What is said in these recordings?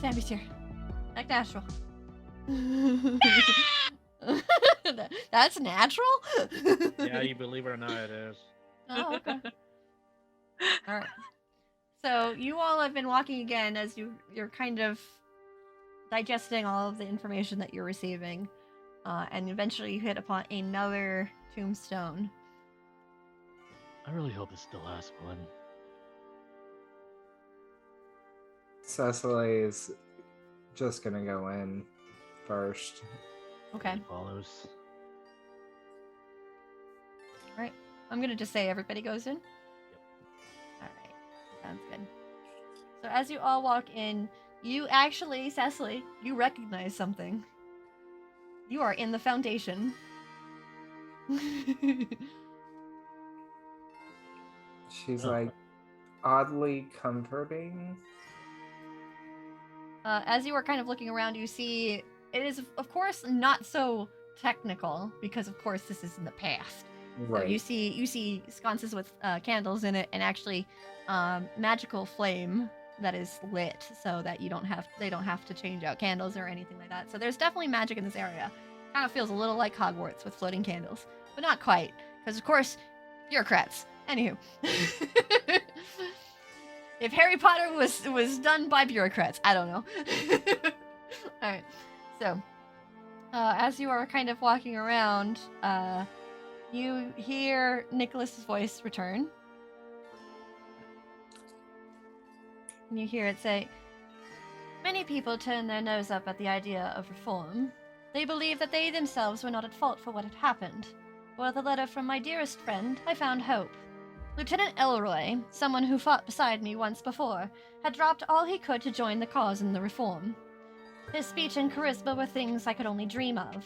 baby's here. Act natural. That's natural? Yeah, you believe it or not, it is. Oh, okay. All right. So you all have been walking again as you're kind of digesting all of the information that you're receiving, and eventually you hit upon another tombstone. I really hope it's the last one. Cecily is just gonna go in first. Okay. He follows. All right. I'm gonna just say everybody goes in. Yep. All right. Sounds good. So as you all walk in, you actually, Cecily, you recognize something. You are in the Foundation. She's like oddly comforting. As you are kind of looking around, you see it is, of course, not so technical because, of course, this is in the past. Right. So you see sconces with candles in it, and actually magical flame that is lit, so that they don't have to change out candles or anything like that. So there's definitely magic in this area. Kind of feels a little like Hogwarts with floating candles, but not quite, because of course, bureaucrats. Anywho. If Harry Potter was done by bureaucrats, I don't know. Alright, so, as you are kind of walking around, you hear Nicholas's voice return. And you hear it say, "Many people turn their nose up at the idea of reform. They believe that they themselves were not at fault for what had happened. But with a letter from my dearest friend, I found hope. Lieutenant Elroy, someone who fought beside me once before, had dropped all he could to join the cause in the reform. His speech and charisma were things I could only dream of.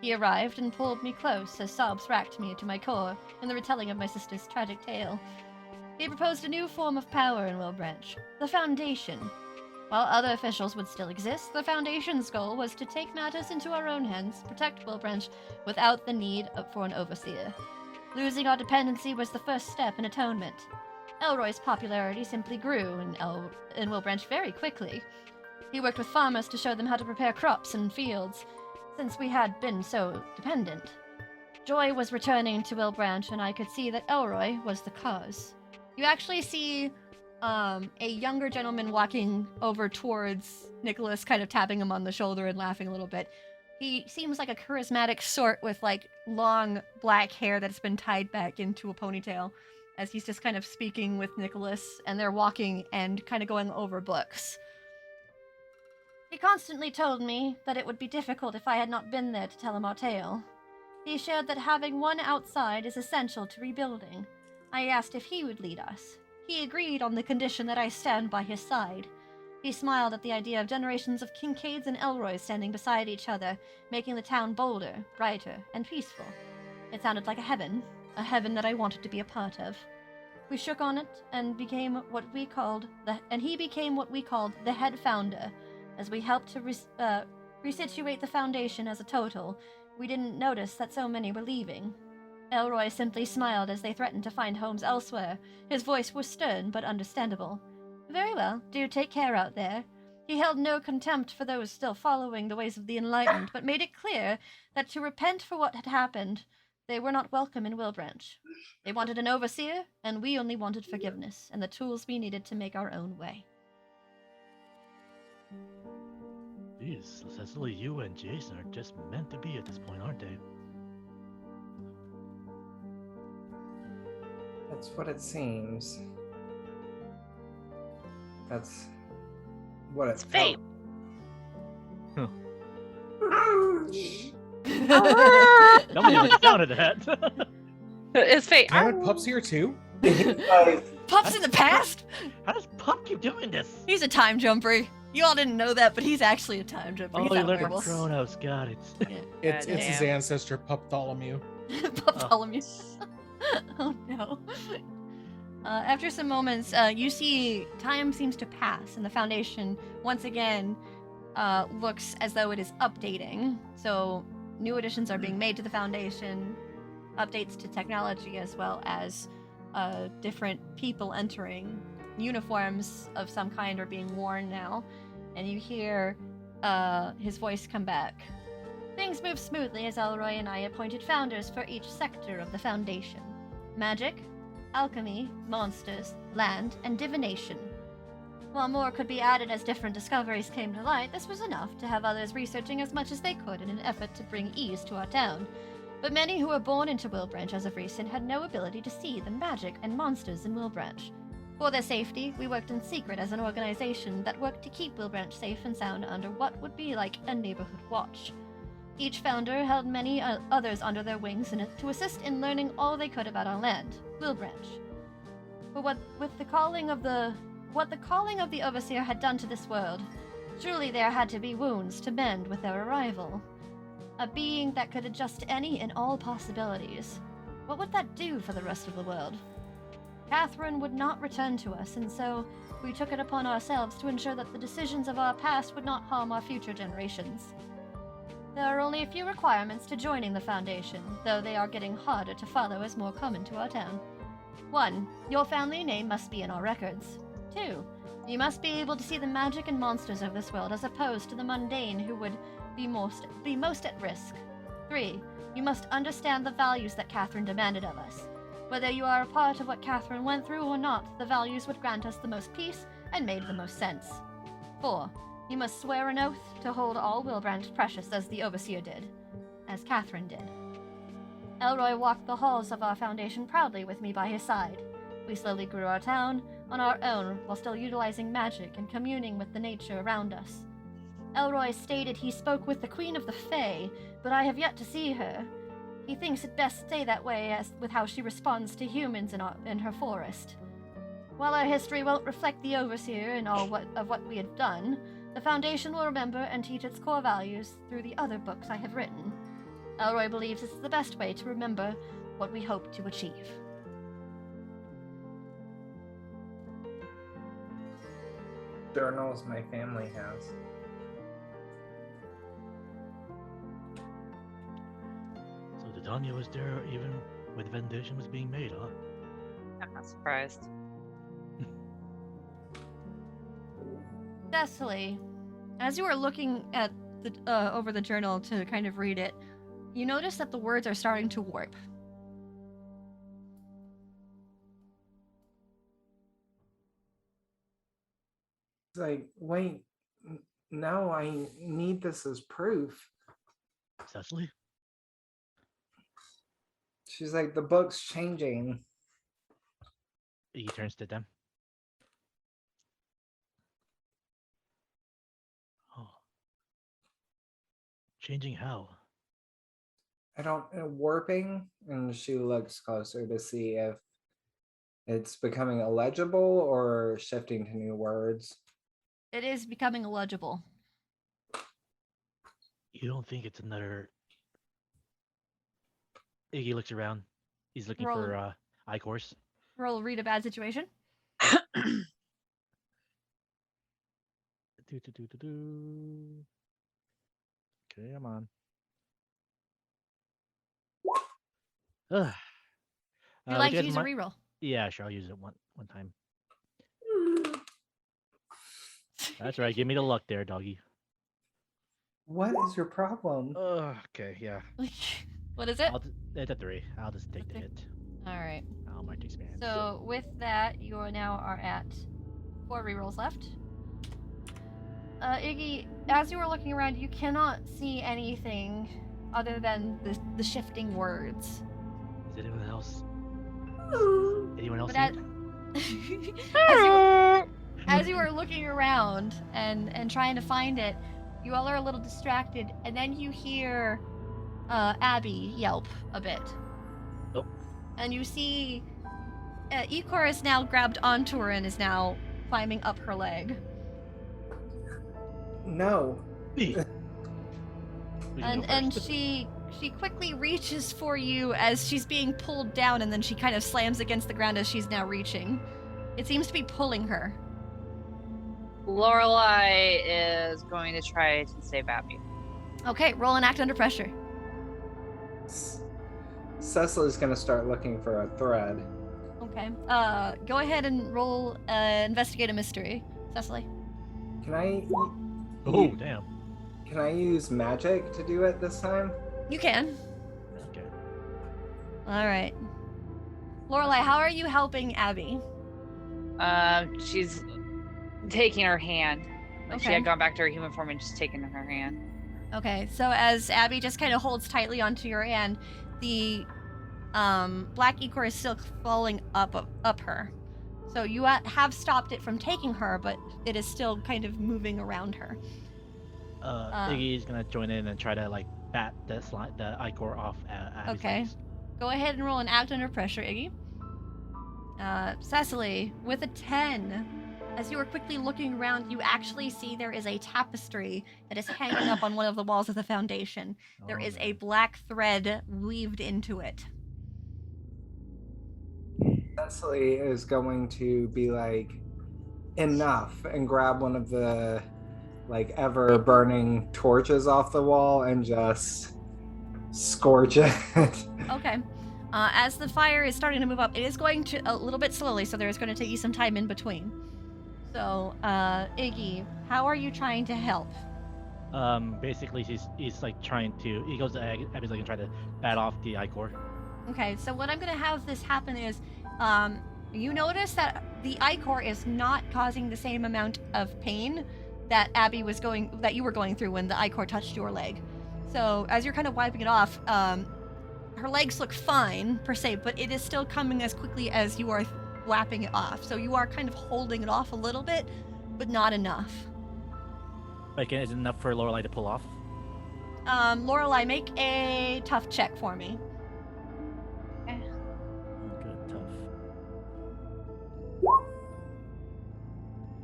He arrived and pulled me close as sobs racked me to my core in the retelling of my sister's tragic tale. He proposed a new form of power in Wilbranch, the Foundation. While other officials would still exist, the Foundation's goal was to take matters into our own hands, protect Wilbranch without the need for an overseer. Losing our dependency was the first step in atonement. Elroy's popularity simply grew in Wilbranch very quickly. He worked with farmers to show them how to prepare crops and fields, since we had been so dependent. Joy was returning to Wilbranch, and I could see that Elroy was the cause." You actually see a younger gentleman walking over towards Nicholas, kind of tapping him on the shoulder and laughing a little bit. He seems like a charismatic sort with like long black hair that's been tied back into a ponytail, as he's just kind of speaking with Nicholas, and they're walking and kind of going over books. "He constantly told me that it would be difficult if I had not been there to tell him our tale. He shared that having one outside is essential to rebuilding. I asked if he would lead us. He agreed on the condition that I stand by his side. He smiled at the idea of generations of Kincaids and Elroys standing beside each other, making the town bolder, brighter, and peaceful. It sounded like a heaven that I wanted to be a part of. We shook on it and he became what we called the head founder. As we helped to resituate the Foundation as a total, we didn't notice that so many were leaving. Elroy simply smiled as they threatened to find homes elsewhere. His voice was stern but understandable. Very well, do take care out there. He held no contempt for those still following the ways of the enlightened, but made it clear that to repent for what had happened, they were not welcome in Wilbranch. They wanted an overseer, and we only wanted forgiveness, and the tools we needed to make our own way." Jeez, Cecily, you and Jason are just meant to be at this point, aren't they? That's what it seems. That's what it's fate. Nobody was down to that. It's fate. Damn it, Pup's here too? Pup's in the past? How does Pup keep doing this? He's a time jumper. You all didn't know that, but he's actually a time jumper. He's Oh, he not learned from werewolf. Kronos. God, it's... It's God his damn. ancestor, Puptholomew. Bartholomew. Oh no. After some moments, you see time seems to pass, and the Foundation once again looks as though it is updating. So new additions are being made to the Foundation, updates to technology, as well as different people entering. Uniforms of some kind are being worn now. and you hear his voice come back. Things move smoothly as Elroy and I appointed founders for each sector of the Foundation. Magic, alchemy, monsters, land, and divination. While more could be added as different discoveries came to light, this was enough to have others researching as much as they could in an effort to bring ease to our town. But many who were born into Wilbranch as of recent had no ability to see the magic and monsters in Wilbranch. For their safety, we worked in secret as an organization that worked to keep Wilbranch safe and sound under what would be like a neighborhood watch. Each founder held many others under their wings to assist in learning all they could about our land, Wilbranch. But what the calling of the Overseer had done to this world, surely there had to be wounds to mend with their arrival. A being that could adjust to any and all possibilities. What would that do for the rest of the world? Catherine would not return to us, and so we took it upon ourselves to ensure that the decisions of our past would not harm our future generations. There are only a few requirements to joining the Foundation, though they are getting harder to follow as more come into our town. 1. Your family name must be in our records. 2. You must be able to see the magic and monsters of this world as opposed to the mundane who would be most at risk. 3. You must understand the values that Catherine demanded of us. Whether you are a part of what Catherine went through or not, the values would grant us the most peace and made the most sense. 4. You must swear an oath to hold all Wilbranch precious as the Overseer did, as Catherine did. Elroy walked the halls of our Foundation proudly with me by his side. We slowly grew our town on our own while still utilizing magic and communing with the nature around us. Elroy stated he spoke with the Queen of the Fae, but I have yet to see her. He thinks it best stay that way as with how she responds to humans in her forest. While our history won't reflect the Overseer and all of what we have done, the Foundation will remember and teach its core values through the other books I have written. Elroy believes this is the best way to remember what we hope to achieve. Journals my family has. So the Danya was there even when the foundation was being made, huh? I'm not surprised. Cecily, as you are looking at over the journal to kind of read it, you notice that the words are starting to warp. It's like, wait, no, I need this as proof. Cecily? She's like, the book's changing. He turns to them. Oh. Changing how? I don't know, warping, and she looks closer to see if it's becoming illegible or shifting to new words. It is becoming illegible. You don't think it's another... Iggy looks around. He's looking Roll. for Icor's. Roll read a bad situation. Okay, I'm on. Would you like to use a reroll? Yeah, sure. I'll use it one time. That's right. Give me the luck there, doggy. What is your problem? Okay, yeah. What is it? It's a 3. I'll just take the Okay. hit. All right. I'll mark the experience. So with that, you now are at 4 rerolls left. Iggy, as you are looking around, you cannot see anything other than the shifting words. Is anyone else? Anyone else? But as you are looking around and trying to find it, you all are a little distracted, and then you hear Abby yelp a bit. Oh. And you see Ikor is now grabbed onto her and is now climbing up her leg. No. And she quickly reaches for you as she's being pulled down, and then she kind of slams against the ground as she's now reaching. It seems to be pulling her. Lorelai is going to try to save Abby. Okay, roll an act under pressure. Cecily's gonna start looking for a thread. Okay. Go ahead and roll investigate a mystery, Cecily. Can I Oh, damn. Can I use magic to do it this time? You can. Okay. All right. Lorelai, how are you helping Abby? She's taking her hand. Like she Okay. had gone back to her human form and just taking her hand. Okay, so as Abby just kind of holds tightly onto your hand, the black ichor is still falling up her. So you have stopped it from taking her, but it is still kind of moving around her. Iggy's gonna join in and try to like bat the ichor off Abby's Okay. legs. Go ahead and roll an act under pressure, Iggy. Cecily, with a 10, as you are quickly looking around, you actually see there is a tapestry that is hanging up on one of the walls of the foundation. There Oh, is a man. black thread weaved into it. Cecily is going to be like, enough, and grab one of the like ever burning torches off the wall and just scorch it. Okay. As the fire is starting to move up, it is going to a little bit slowly, so there's going to take you some time in between. So, Iggy, how are you trying to help? Basically, he's like trying to. He goes to Abby's like and try to bat off the ichor. Okay, so what I'm going to have this happen is, you notice that the ichor is not causing the same amount of pain that you were going through when the ichor touched your leg. So as you're kind of wiping it off, her legs look fine per se, but it is still coming as quickly as you are whapping it off. So you are kind of holding it off a little bit, but not enough. Like, is it enough for Lorelai to pull off? Lorelai, make a tough check for me. Good, tough.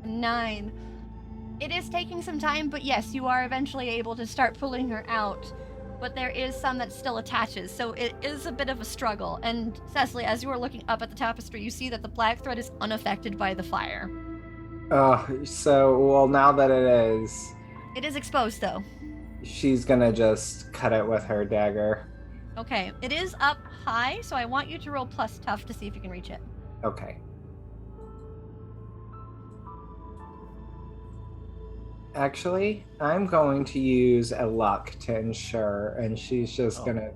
9. It is taking some time, but yes, you are eventually able to start pulling her out. But there is some that still attaches, so it is a bit of a struggle. And Cecily, as you are looking up at the tapestry, you see that the black thread is unaffected by the fire. So, well, now that it is, It is exposed, though. she's gonna just cut it with her dagger. Okay, it is up high, so I want you to roll plus tough to see if you can reach it. Okay. Actually, I'm going to use a luck to ensure, and she's just gonna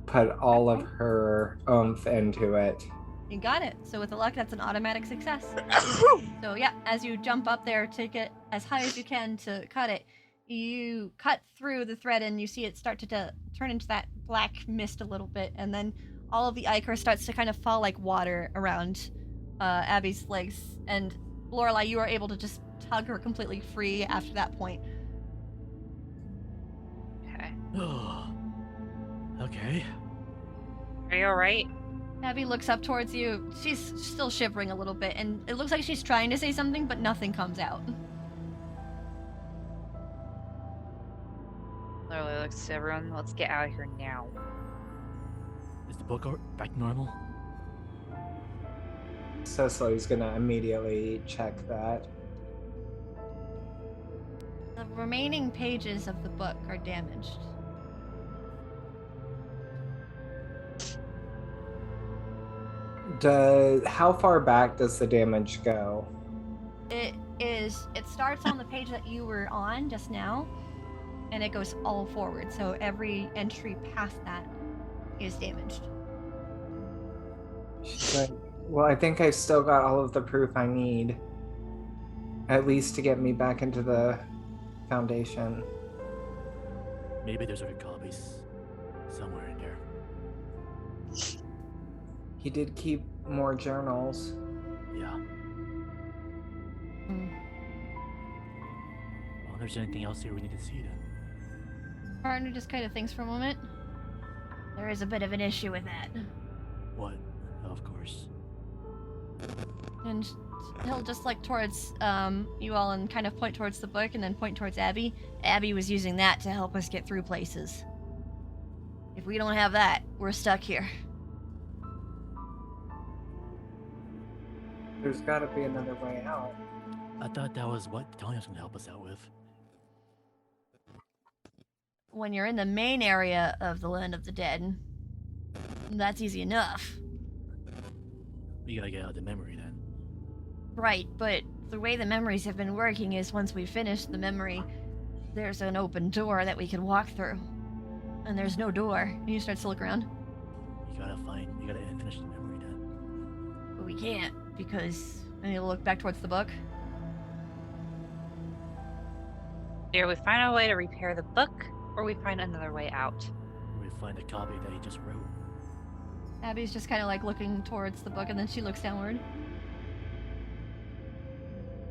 put all of her oomph into it. You got it. So with the luck, that's an automatic success. So yeah, as you jump up there to get as high as you can to cut it, you cut through the thread and you see it start to turn into that black mist a little bit, and then all of the ichor starts to kind of fall like water around Abby's legs. And Lorelai, you are able to just tug her completely free after that point. Okay. Okay. Are you alright? Abby looks up towards you. She's still shivering a little bit, and it looks like she's trying to say something, but nothing comes out. Literally looks to everyone. Let's get out of here now. Is the book back normal? Cecily's gonna immediately check that. The remaining pages of the book are damaged. How far back does the damage go? It starts on the page that you were on just now, and it goes all forward. So every entry past that is damaged. She's like, well, I think I still got all of the proof I need. At least to get me back into the foundation. Maybe there's other copies somewhere in there. He did keep more journals. Yeah. Hmm. Well, if there's anything else here we need to see then. Partner just kind of thinks for a moment. There is a bit of an issue with that. What? Of course. And he'll just look towards you all and kind of point towards the book and then point towards Abby. Abby was using that to help us get through places. If we don't have that, we're stuck here. There's gotta be another way out. I thought that was what Tanya was going to help us out with. When you're in the main area of the Land of the Dead, that's easy enough. We gotta get out of the memory then. Right, but The way the memories have been working is once we finish the memory, there's an open door that we can walk through. And there's no door. And he starts to look around. You gotta finish the memory then. But we can't, because... And he'll look back towards the book. Either we find a way to repair the book, or we find another way out. We find a copy that he just wrote. Abby's just kind of like looking towards the book, and then she looks downward.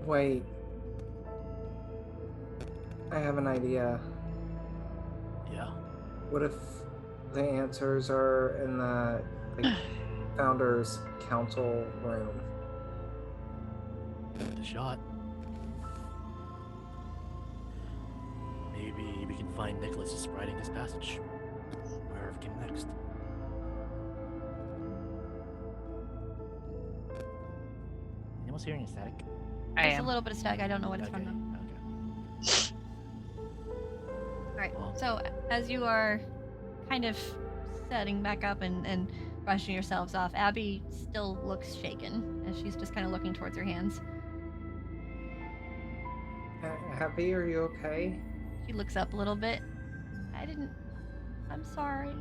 Wait. I have an idea. Yeah. What if the answers are in the founders council room? Give it a shot. Maybe we can find Nicholas just writing this passage. Wherever came next. Anyone's hearing a static? I There's am. a little bit of static. I don't know what it's from though. Okay. Alright, Well. so as you are kind of setting back up and brushing yourselves off, Abby still looks shaken as she's just kind of looking towards her hands. Abby, are you okay? She looks up a little bit. I'm sorry.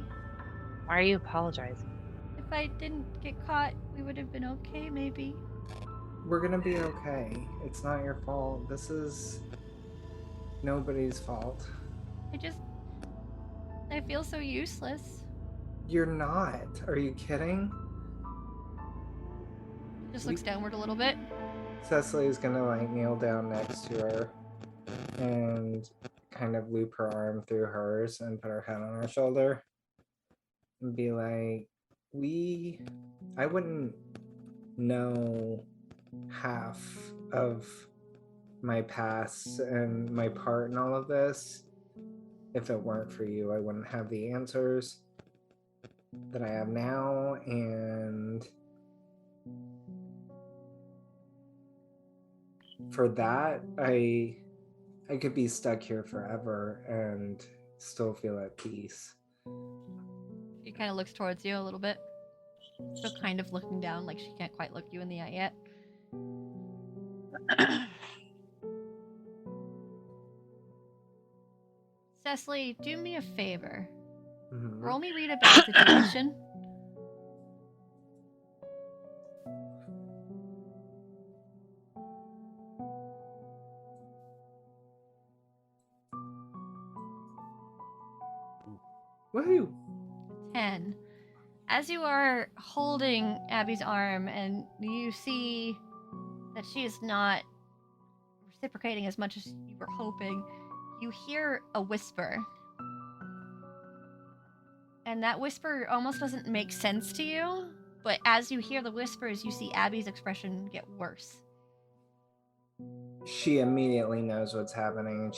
Why are you apologizing? If I didn't get caught, we would have been okay, maybe. We're gonna be okay. It's not your fault. This is nobody's fault. I feel so useless. You're not. Are you kidding? Just looks downward a little bit. Cecily's gonna like kneel down next to her and kind of loop her arm through hers and put her head on her shoulder and be like, I wouldn't know half of my past and my part in all of this if it weren't for you. I wouldn't have the answers that I have now, and for that, I could be stuck here forever and still feel at peace. She kind of looks towards you a little bit. Still kind of looking down, like she can't quite look you in the eye yet. Cecily, do me a favor. Mhm. Roll me read a bad situation. Woohoo! 10. As you are holding Abby's arm and you see that she is not reciprocating as much as you were hoping, you hear a whisper. And that whisper almost doesn't make sense to you, but as you hear the whispers, you see Abby's expression get worse. She immediately knows what's happening, and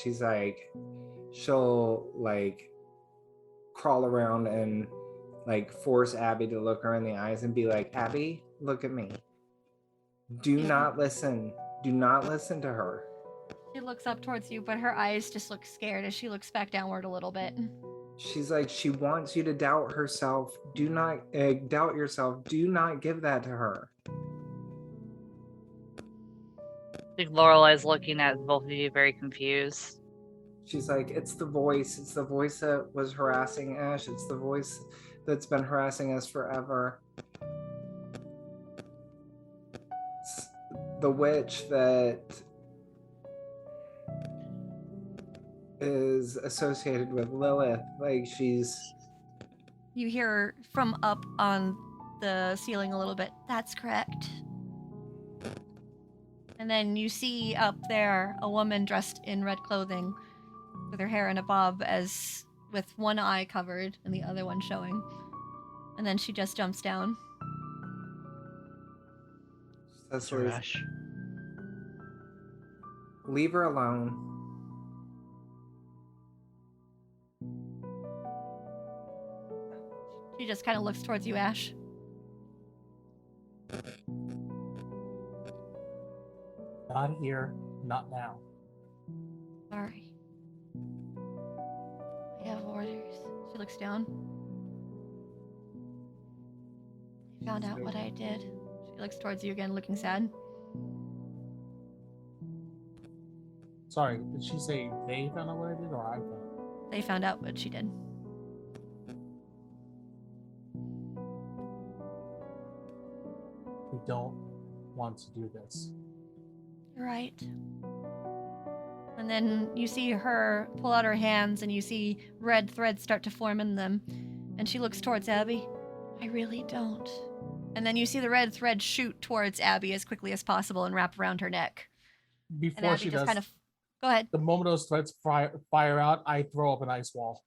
she'll crawl around and force Abby to look her in the eyes and be like, Abby, look at me. Do not listen. Do not listen to her. She looks up towards you, but her eyes just look scared as she looks back downward a little bit. She's like, she wants you to doubt herself. Do not doubt yourself. Do not give that to her. I think Lorelei's looking at both of you very confused. She's like, it's the voice. It's the voice that was harassing Ash. It's the voice that's been harassing us forever. It's the witch that is associated with Lilith. You hear from up on the ceiling a little bit. That's correct. And then you see up there a woman dressed in red clothing with her hair in a bob, as with one eye covered and the other one showing. And then she just jumps down. Sir Ash. Leave her alone. She just kind of looks towards you, Ash. Not here, not now. Sorry. I have orders. She looks down. I found out what I did. She looks towards you again, looking sad. Sorry, did she say they found out what I did or I found out? They found out what she did. We don't want to do this. You're right. And then you see her pull out her hands and you see red threads start to form in them. And she looks towards Abby. I really don't. And then you see the red thread shoot towards Abby as quickly as possible and wrap around her neck. And Before Abby she just does, kind of... Go ahead. the moment those threads fire out, I throw up an ice wall.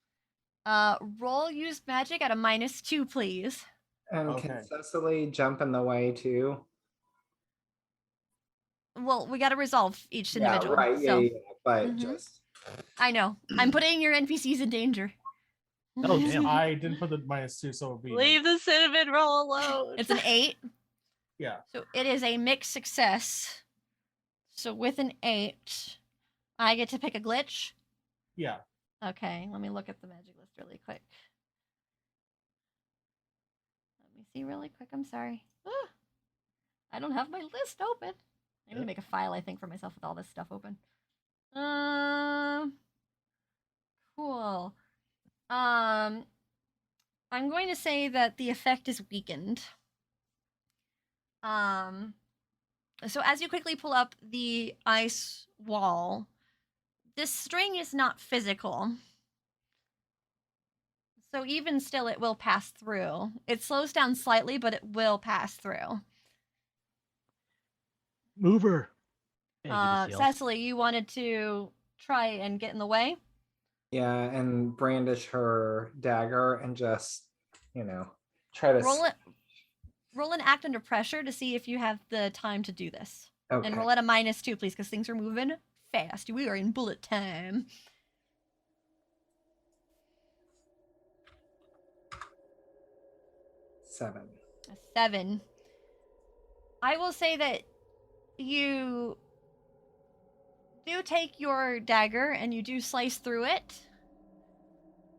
Roll use magic at a -2, please. And can Cecily jump in the way too? Well, we gotta resolve each individual. Yeah, right. So. Yeah. But Mhm. just I know. I'm putting your NPCs in danger. Oh, damn. I didn't put the -2, so it would be Leave the cinnamon roll alone. It's an 8. yeah. So it is a mixed success. So with an 8, I get to pick a glitch. Yeah. Okay, let me look at the magic list really quick. Let me see really quick. I'm sorry. Ah, I don't have my list open. I need to make a file, I think, for myself with all this stuff open. Cool. I'm going to say that the effect is weakened. So as you quickly pull up the ice wall, this string is not physical. So even still, it will pass through. It slows down slightly, but it will pass through. Move her. Yeah, you Cecily, you wanted to try and get in the way? yeah, and brandish her dagger and just, try to Roll an act under pressure to see if you have the time to do this. Okay. And roll at a -2, please, because things are moving fast. We are in bullet time. 7. A 7. I will say that you do take your dagger and you do slice through it.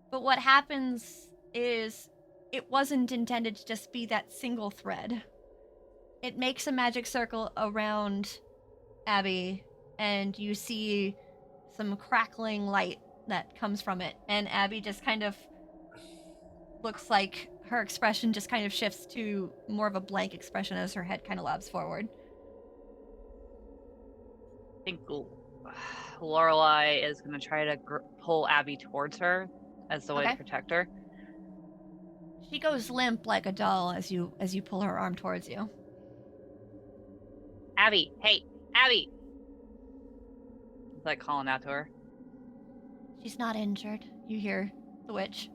But what happens is it wasn't intended to just be that single thread. It makes a magic circle around Abby, and you see some crackling light that comes from it. And Abby just kind of looks like her expression just kind of shifts to more of a blank expression as her head kind of lobs forward. I think Lorelai is going to try to pull Abby towards her as the way to protect her. She goes limp like a doll as you pull her arm towards you. Abby, hey, Abby! It's like calling out to her. She's not injured. You hear the witch.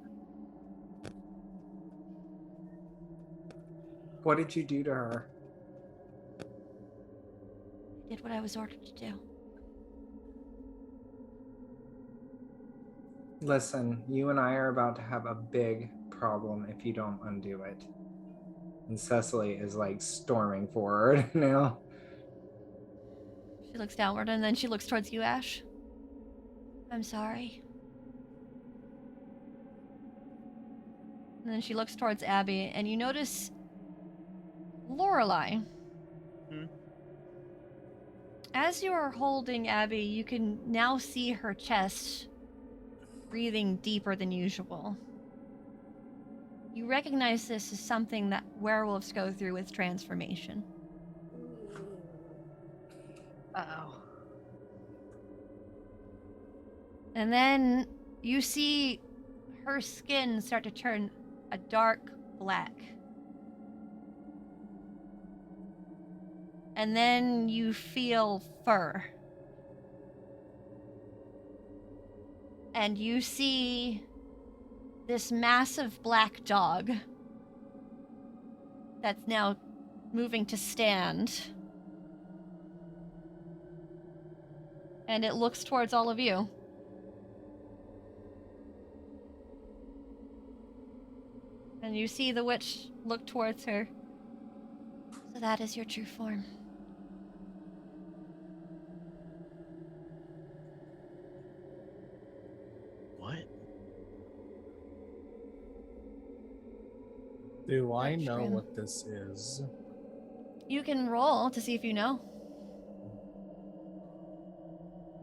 What did you do to her? I did what I was ordered to do. Listen, you and I are about to have a big problem if you don't undo it. And Cecily is like storming forward now. She looks downward and then she looks towards you, Ash. I'm sorry. And then she looks towards Abby, and you notice Lorelai. As you are holding Abby, you can now see her chest breathing deeper than usual. You recognize this as something that werewolves go through with transformation. Uh-oh. And then you see her skin start to turn a dark black. And then you feel fur. And you see this massive black dog that's now moving to stand. And it looks towards all of you. And you see the witch look towards her. So that is your true form. What? Do I That's know grim. what this is? You can roll to see if you know.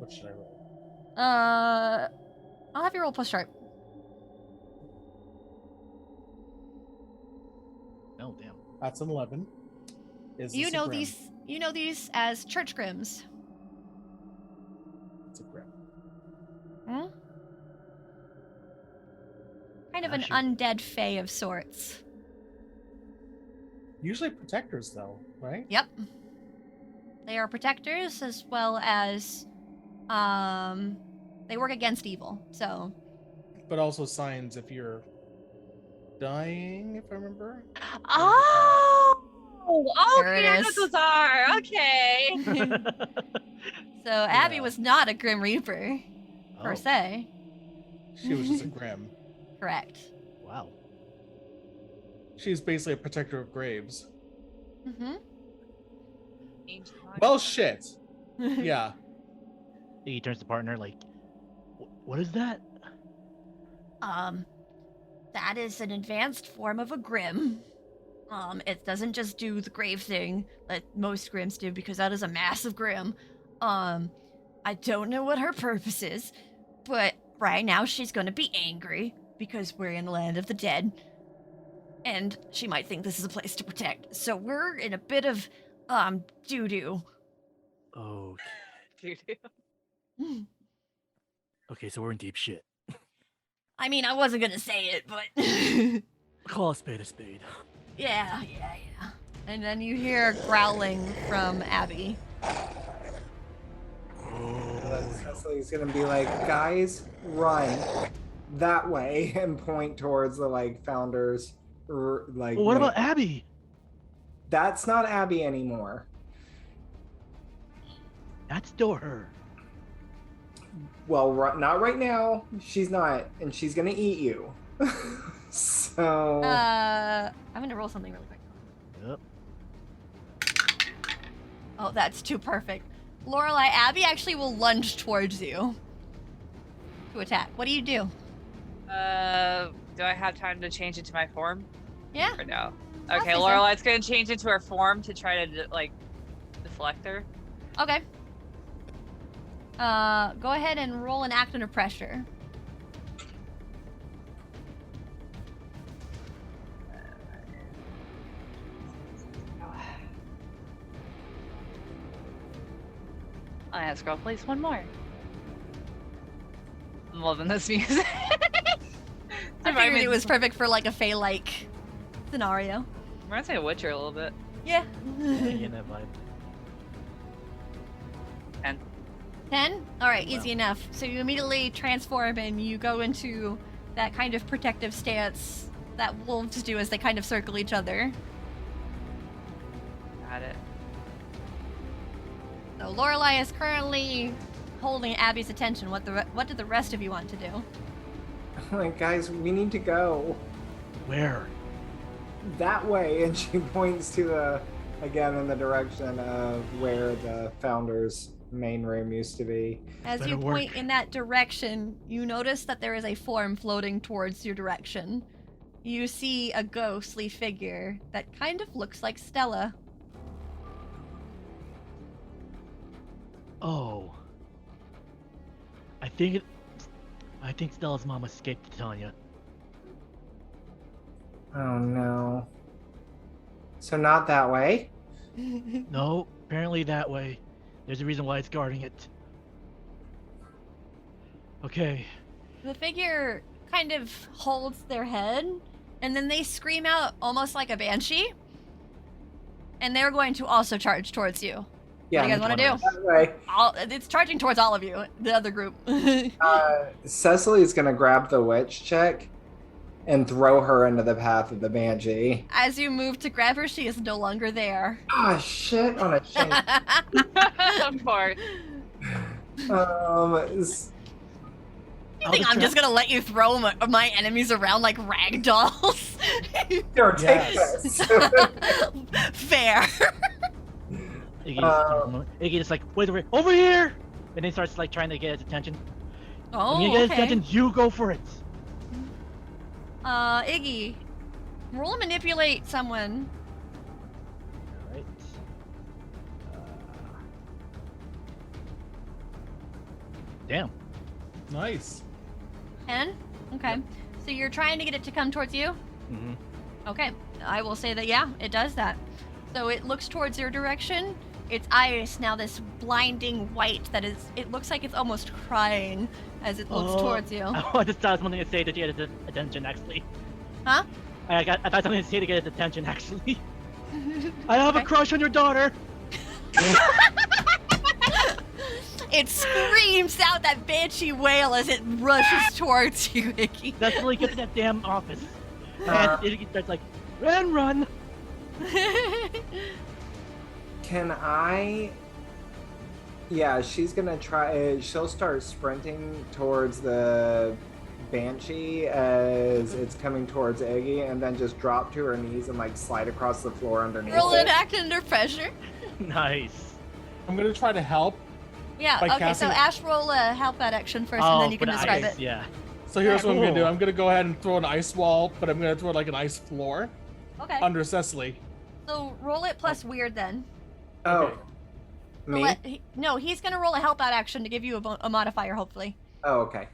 What should I roll? I'll have you roll plus sharp. Oh damn. That's an 11. Is You this a know grim? these. You know these as church grims. It's a grim. Hmm? Kind of an Actually- undead fae of sorts. Usually protectors, though, right? Yep. They are protectors as well as they work against evil. So But also signs if you're dying, if I remember. Oh, There it okay, is. those are okay. so Abby Yeah. was not a Grim Reaper per Oh, se. She was just a grim. Correct. wow. She's basically a protector of graves. Mm-hmm. Well, shit. Yeah. He turns to partner like, what is that? That is an advanced form of a Grim. It doesn't just do the grave thing that most Grims do because that is a massive Grim. I don't know what her purpose is, but right now she's gonna be angry because we're in the land of the dead. And she might think this is a place to protect. So we're in a bit of doo-doo. Oh, Dude. okay, so we're in deep shit. I mean, I wasn't gonna say it, but Call a spade a spade. yeah. And then you hear growling from Abby. Cecily's gonna be like, guys, run that way and point towards the like founders. Like, Well, what about wing. Abby? That's not Abby anymore. That's still her. Well, not right now. She's not, and she's gonna eat you. So I'm gonna roll something really quick. Yep. Oh, that's too perfect. Lorelei, Abby actually will lunge towards you to attack. What do you do? Do I have time to change into my form? Yeah. Or no? I'll Okay, say so. Lorelei's gonna change into her form to try to like deflect her. Okay. Go ahead and roll an act under pressure. I ask girl, place one more. I'm loving this music. I figured it was perfect for like a Fae-like scenario. Reminds me of Witcher a little bit. Yeah. In that vibe. 10? Alright, Wow. easy enough. So you immediately transform and you go into that kind of protective stance that wolves do as they kind of circle each other. Got it. So Lorelei is currently holding Abby's attention. What did the rest of you want to do? like, guys, we need to go Where? that way, and she points to the again in the direction of where the founders' main room used to be. As Better you point work. in that direction, you notice that there is a form floating towards your direction. You see a ghostly figure that kind of looks like Stella. Oh. I think Stella's mom escaped Tanya. Oh no. So not that way. No, apparently that way. There's a reason why it's guarding it. Okay. The figure kind of holds their head, and then they scream out almost like a banshee. And they're going to also charge towards you. Yeah, What do you guys want to do? that way. It's charging towards all of you, the other group. Cecily's gonna grab the witch chick and throw her into the path of the banshee. As you move to grab her, she is no longer there. Ah, shit on a shame. Of course. You think I'm just gonna let you throw my enemies around like rag dolls? Here, take Yes. this. Fair. Iggy just like, wait, over here! And then starts like trying to get his attention. Oh, When you get his okay. attention, you go for it. Iggy, roll manipulate someone. Alright. damn. Nice. 10? Okay. So you're trying to get it to come towards you? Mm-hmm. Okay. I will say that, yeah, it does that. So it looks towards your direction. Its eyes now this blinding white that is, it looks like it's almost crying as it looks towards you. I just thought something to say to get its attention, actually. Huh? I thought something to say to get its attention, actually. I have a Okay. crush on your daughter! It screams out that banshee wail as it rushes towards you, Icky. Cecily, get to that damn office. And it starts like, run! Can I? Yeah, she's gonna try. She'll start sprinting towards the banshee as it's coming towards Iggy, and then just drop to her knees and like slide across the floor underneath Roll it. an act under pressure. Nice. I'm gonna try to help. Yeah, By okay, casting- so Ash, roll a help that action first, and then you can for the describe ice, it. Yeah. So here's what I'm gonna do. Cool. I'm gonna go ahead and throw an ice wall, but I'm gonna throw like an ice floor Okay. under Cecily. So roll it plus weird then. Oh, Okay. So me? no, he's gonna roll a help out action to give you a modifier, hopefully. Oh, okay. I got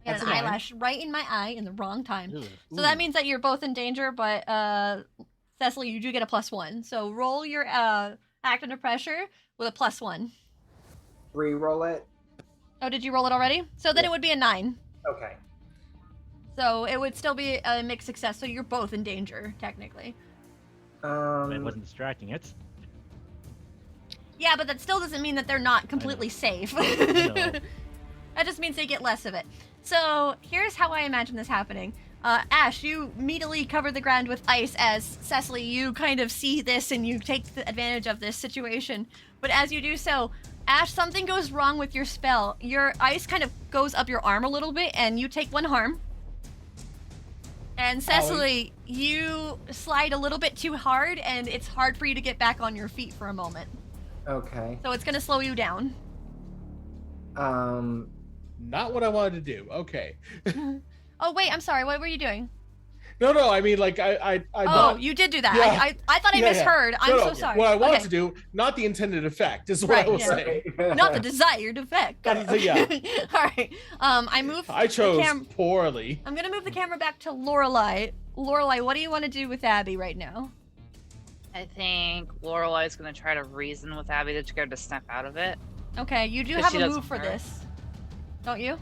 That's an a nine. eyelash right in my eye in the wrong time. Ugh. So that means that you're both in danger, but Cecily, you do get a +1. So roll your act under pressure with a +1. Re-roll it. Oh, did you roll it already? So then Yeah. it would be a 9. Okay. So it would still be a mixed success. So you're both in danger, technically. It wasn't distracting it. Yeah, but that still doesn't mean that they're not completely safe. know. That just means they get less of it. So here's how I imagine this happening. Ash, you immediately cover the ground with ice as Cecily, you kind of see this and you take the advantage of this situation. But as you do so, Ash, something goes wrong with your spell. Your ice kind of goes up your arm a little bit and you take 1 harm. And Cecily, you slide a little bit too hard and it's hard for you to get back on your feet for a moment. Okay. So it's gonna slow you down. Not what I wanted to do. Okay. Oh wait, I'm sorry. What were you doing? No. I mean, like I Oh, not, you did do that. Yeah. I thought I Yeah, yeah. misheard. I'm no, so sorry. What I wanted Okay. to do, not the intended effect, is what Right, I was yeah. saying. Not the desired effect. Yeah. All right. I moved. I chose The poorly. I'm gonna move the camera back to Lorelai. Lorelai, what do you want to do with Abby right now? I think Lorelai's gonna try to reason with Abby to get her to snap out of it. Okay, you do But have she a doesn't move for hurt. this, don't you?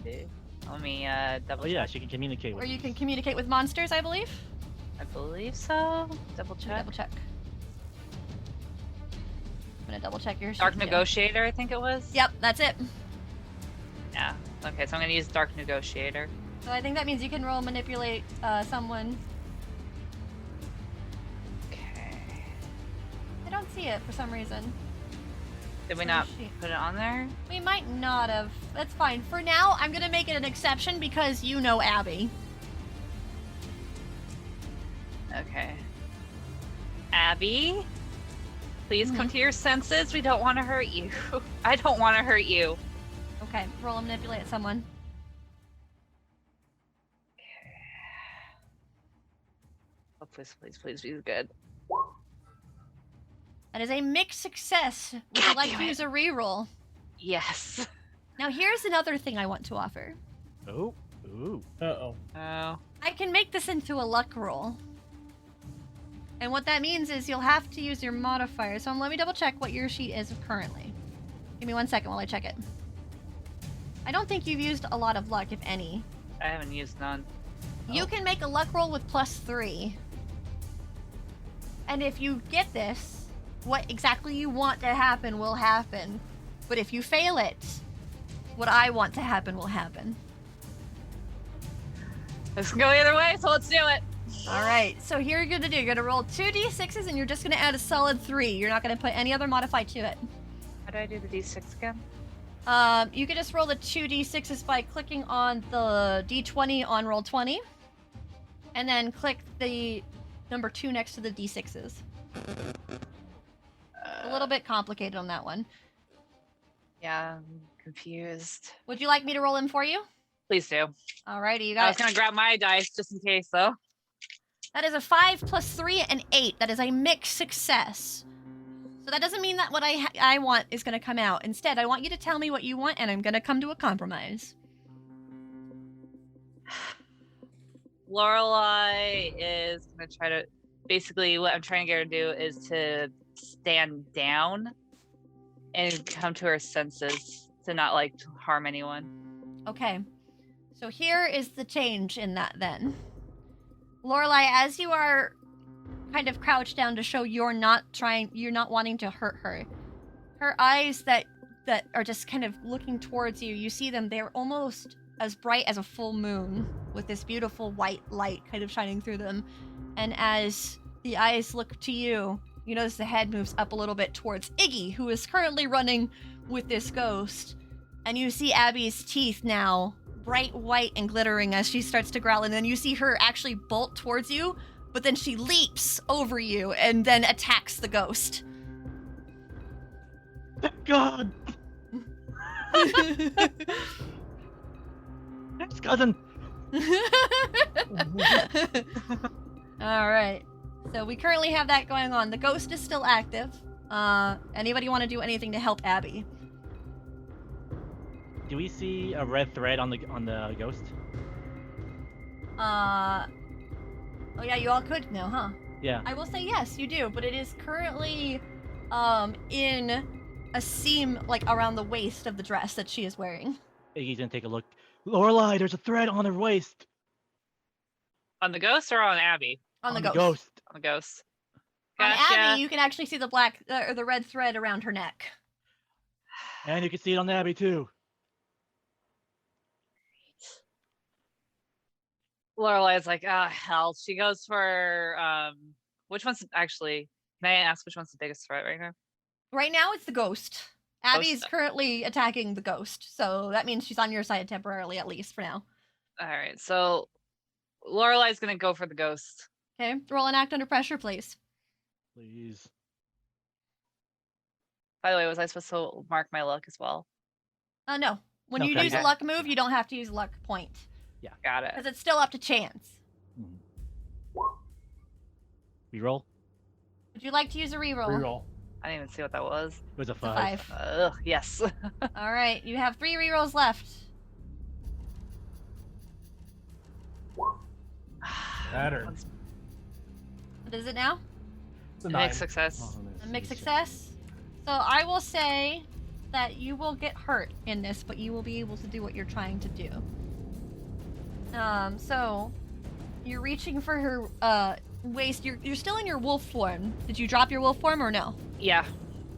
Let me double Oh yeah, check. she can communicate with Or you us. can communicate with monsters, I believe. I believe so. Double Let me check. double check. I'm gonna double check your Dark yeah. Negotiator, I think it was. Yep, that's it. Yeah. Okay, so I'm gonna use Dark Negotiator. So I think that means you can roll manipulate someone. Okay. I don't see it for some reason. Did we Oh, not shit. put it on there? We might not have. That's fine. For now, I'm gonna make it an exception because you know Abby. Okay. Abby, please Mm-hmm. come to your senses. We don't want to hurt you. I don't want to hurt you. Okay, roll and manipulate someone. Oh, please be good. That is a mixed success. Would you God like damn to it. use a reroll? Yes. Now here's another thing I want to offer. Oh, ooh. Uh-oh. Oh. I can make this into a luck roll. And what that means is you'll have to use your modifier. So let me double check what your sheet is currently. Give me 1 second while I check it. I don't think you've used a lot of luck, if any. I haven't used none. You can make a luck roll with +3. And if you get this, what exactly you want to happen will happen. But if you fail it, what I want to happen will happen. This can go either way, so let's do it. All right, so here you're gonna do. You're gonna roll 2d6s, and you're just gonna add a solid 3. You're not gonna put any other modify to it. How do I do the d6 again? You can just roll the 2d6s by clicking on the d20 on roll 20, and then click the number 2 next to the d6s. A little bit complicated on that one. Yeah, I'm confused. Would you like me to roll them for you? Please do. Alrighty, you I got was it. gonna grab my dice just in case, though. That is a 5 + 3 and 8. That is a mixed success. So that doesn't mean that what I want is going to come out. Instead, I want you to tell me what you want, and I'm going to come to a compromise. Lorelai is gonna try to. Basically, what I'm trying to get her to do is to stand down and come to her senses to not like harm anyone. Okay. So here is the change in that then. Lorelai, as you are kind of crouched down to show you're not wanting to hurt her, her eyes that are just kind of looking towards you, you see them, they're almost as bright as a full moon with this beautiful white light kind of shining through them. And as the eyes look to you, you notice the head moves up a little bit towards Iggy, who is currently running with this ghost. And you see Abby's teeth now, bright white and glittering as she starts to growl. And then you see her actually bolt towards you, but then she leaps over you and then attacks the ghost. Thank God! Thanks, cousin! All right. So we currently have that going on. The ghost is still active. Anybody want to do anything to help Abby? Do we see a red thread on the ghost? Oh yeah, you all could now, huh? Yeah. I will say yes, you do, but it is currently in a seam like around the waist of the dress that she is wearing. Iggy's gonna take a look. Lorelai, there's a thread on her waist. On the ghost or on Abby? On the On ghost. On the ghost. On Gotcha. Abby, you can actually see the black or the red thread around her neck. And you can see it on Abby too. Lorelai's like, ah, hell. She goes for which one's actually? May I ask which one's the biggest threat right now? Right now, it's the ghost. Abby's currently attacking the ghost, so that means she's on your side temporarily, at least for now. All right, so Lorelai's gonna go for the ghost. Okay, roll an act under pressure, please. Please. By the way, was I supposed to mark my luck as well? No. When you Okay. use a luck move, you don't have to use a luck point. Got it. Because it's still up to chance. Reroll? Would you like to use a reroll? Reroll. I didn't even see what that was. It was a It's a 5. 5. Ugh, yes. All right, you have 3 rerolls left. Better. What is it now? It's a 9. Mixed success. A mixed success. So I will say that you will get hurt in this, but you will be able to do what you're trying to do. So you're reaching for her waist. You're still in your wolf form. Did you drop your wolf form or no? Yeah.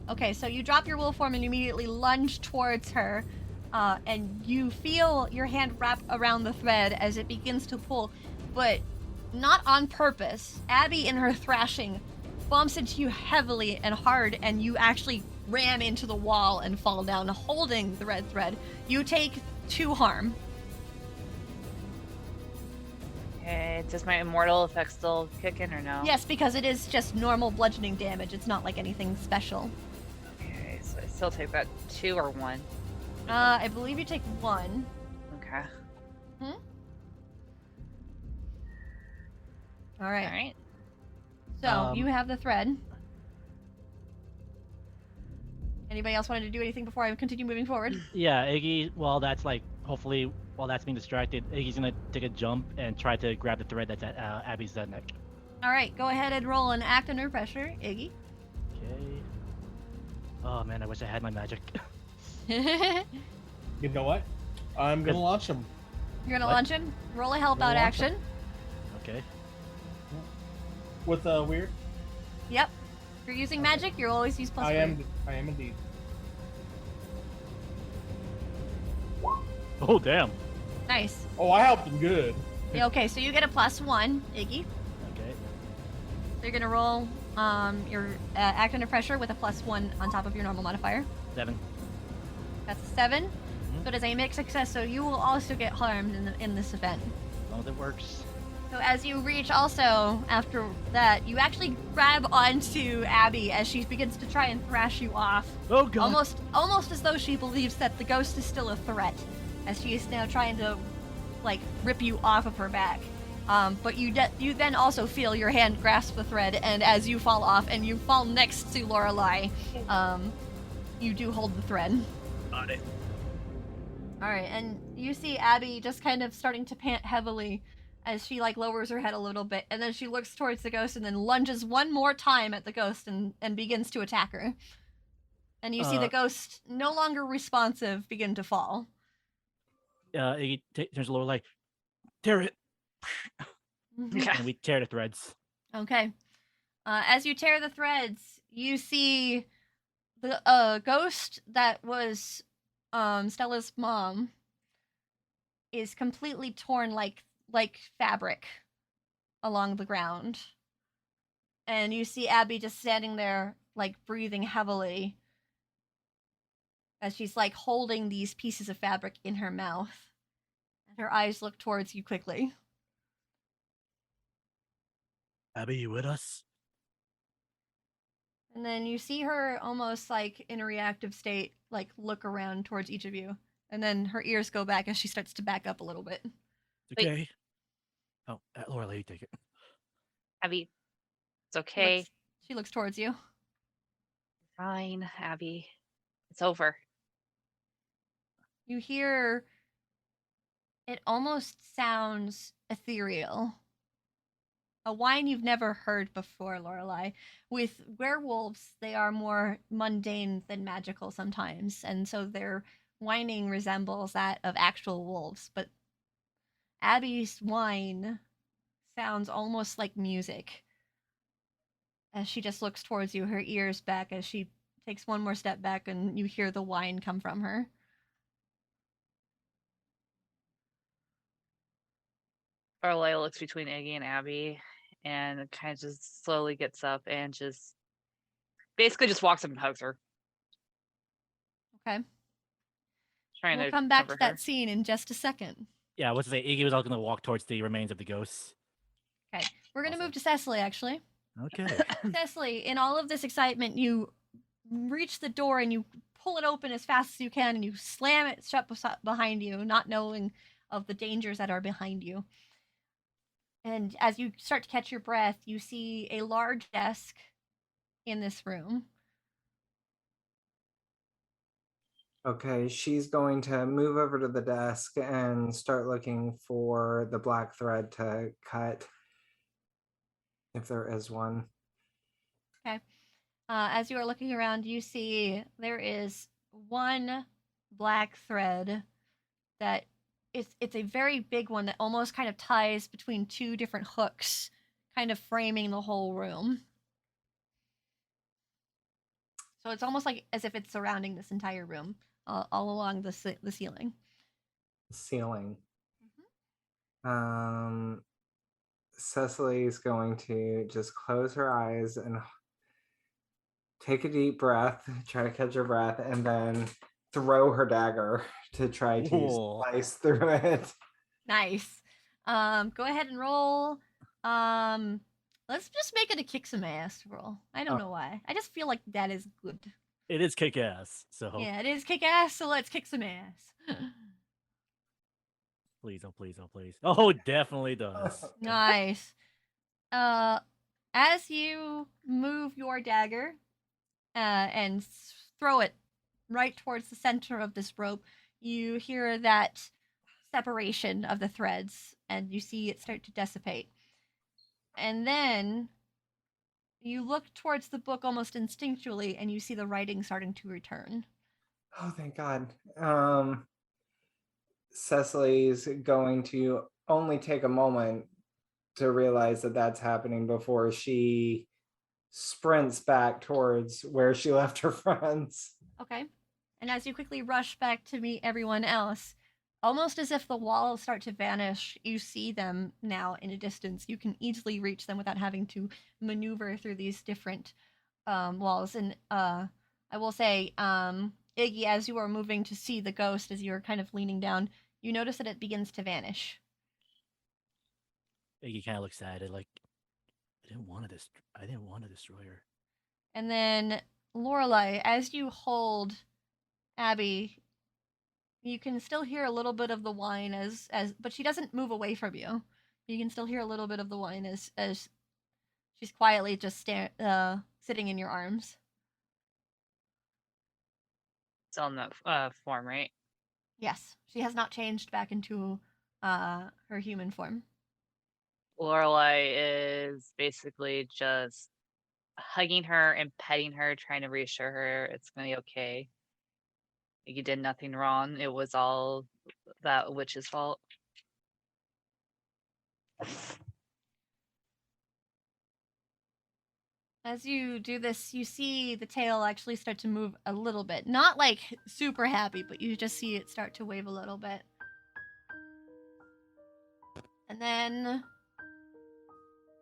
Okay, so you drop your wolf form and immediately lunge towards her, and you feel your hand wrap around the thread as it begins to pull, but not on purpose. Abby, in her thrashing, bumps into you heavily and hard, and you actually ram into the wall and fall down, holding the red thread. You take 2 harm. Okay, does my immortal effect still kick in or no? Yes, because it is just normal bludgeoning damage. It's not like anything special. Okay, so I still take that 2 or 1. I believe you take 1. Okay. All right. All right. So you have the thread. Anybody else wanted to do anything before I continue moving forward? Yeah, Iggy, well, that's like, hopefully, while that's being distracted, Iggy's gonna take a jump and try to grab the thread that's at Abby's neck. All right, go ahead and roll an act under pressure, Iggy. Okay. Oh man, I wish I had my magic. You're You know what? I'm gonna launch him. gonna What? launch him. Roll a help Gonna out launch him. action. Okay. With a weird. Yep. If you're using magic, you'll always use plus I weird. am indeed. Oh damn. Nice. Oh, I helped him good. Yeah, okay, so you get a +1, Iggy. Okay. So you're gonna roll your act under pressure with a +1 on top of your normal modifier. 7. That's a 7. So it is a mixed success, so you will also get harmed in this event. As long as it works. So as you reach also, after that, you actually grab onto Abby as she begins to try and thrash you off. Oh god. Almost as though she believes that the ghost is still a threat, as she is now trying to, like, rip you off of her back. But you then also feel your hand grasp the thread, and as you fall off and you fall next to Lorelei, you do hold the thread. Got it. All right, and you see Abby just kind of starting to pant heavily as she like lowers her head a little bit, and then she looks towards the ghost and then lunges one more time at the ghost and begins to attack her. And you see the ghost, no longer responsive, begin to fall. Iggy turns to Lorelei. Tear it. Yeah. And we tear the threads. Okay. As you tear the threads, you see the ghost that was Stella's mom is completely torn like fabric along the ground. And you see Abby just standing there, like breathing heavily as she's like holding these pieces of fabric in her mouth. And her eyes look towards you quickly. Abby, you with us? And then you see her almost like in a reactive state, like look around towards each of you. And then her ears go back as she starts to back up a little bit. It's okay. Oh, Lorelei, you take it. Abby, it's okay. She looks towards you. Fine, Abby. It's over. You hear it almost sounds ethereal. A whine you've never heard before, Lorelei. With werewolves, they are more mundane than magical sometimes, and so their whining resembles that of actual wolves. But Abby's whine sounds almost like music. As she just looks towards you, her ears back as she takes one more step back, and you hear the whine come from her. Lorelei looks between Iggy and Abby and kind of just slowly gets up and just basically just walks up and hugs her. Okay. Trying We'll to come back to cover that her. scene in just a second. Yeah, what's to say? Iggy was all going to walk towards the remains of the ghosts. Okay. We're going to Awesome. move to Cecily, actually. Okay. Cecily, in all of this excitement, you reach the door and you pull it open as fast as you can and you slam it shut behind you, not knowing of the dangers that are behind you. And as you start to catch your breath, you see a large desk in this room. Okay, she's going to move over to the desk and start looking for the black thread to cut, if there is one. Okay. As you are looking around, you see there is one black thread that it's a very big one that almost kind of ties between two different hooks, kind of framing the whole room. So it's almost like as if it's surrounding this entire room, all along the ceiling. Ceiling. Cecily's going to just close her eyes and take a deep breath, try to catch her breath, and then throw her dagger to try to Cool. slice through it. Nice. Go ahead and roll. Let's just make it a kick some ass roll. I don't know why. I just feel like that is good. It is kick ass. So Yeah, it is kick ass, so let's kick some ass. please, oh please, oh please. Oh, it definitely does. Nice. As you move your dagger and throw it right towards the center of this rope, you hear that separation of the threads and you see it start to dissipate. And then you look towards the book almost instinctually and you see the writing starting to return. Oh, thank God. Cecily's going to only take a moment to realize that that's happening before she sprints back towards where she left her friends. Okay. And as you quickly rush back to meet everyone else, almost as if the walls start to vanish, you see them now in a distance. You can easily reach them without having to maneuver through these different walls. And I will say, Iggy, as you are moving to see the ghost, as you are kind of leaning down, you notice that it begins to vanish. Iggy kind of looks at it like, I didn't want to destroy her. And then Lorelei, as you hold Abby, you can still hear a little bit of the whine but she doesn't move away from you. You can still hear a little bit of the whine as she's quietly just sitting in your arms. Still in that form, right? Yes, she has not changed back into her human form. Lorelai is basically just hugging her and petting her, trying to reassure her it's gonna be okay. You did nothing wrong. It was all that witch's fault. As you do this, you see the tail actually start to move a little bit. Not like super happy, but you just see it start to wave a little bit. And then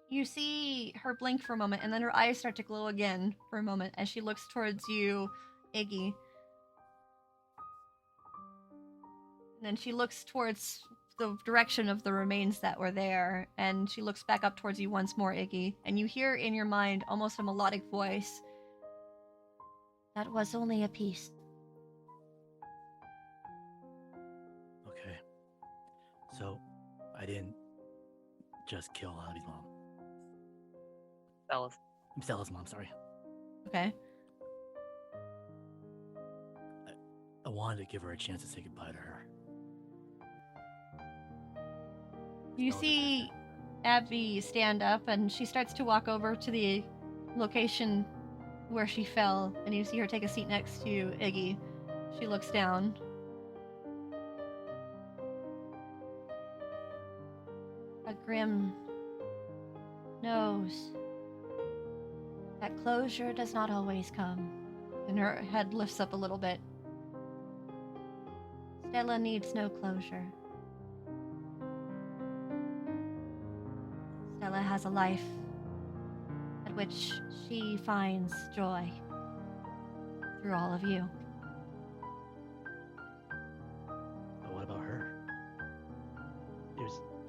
you see her blink for a moment, and then her eyes start to glow again for a moment as she looks towards you, Iggy. And then she looks towards the direction of the remains that were there, and she looks back up towards you once more, Iggy, and you hear in your mind almost a melodic voice. That was only a piece. Okay. So, I didn't just kill Abby's mom. Stella's mom, sorry. Okay. I wanted to give her a chance to say goodbye to her. You Stella see deserves Abby stand up, and she starts to walk over to the location where she fell, and you see her take a seat next to Iggy. She looks down. A Grim knows that closure does not always come, and her head lifts up a little bit. Stella needs no closure. Stella has a life at which she finds joy through all of you. But what about her?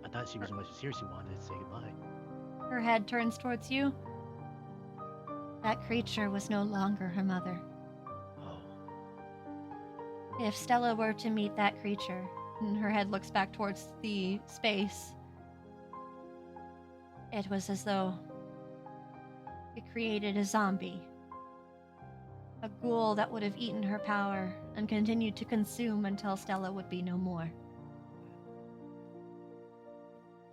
I thought she was much seriously wanted to say goodbye. Her head turns towards you. That creature was no longer her mother. Oh, If Stella were to meet that creature, and her head looks back towards the space, it was as though it created a zombie. A ghoul that would have eaten her power and continued to consume until Stella would be no more.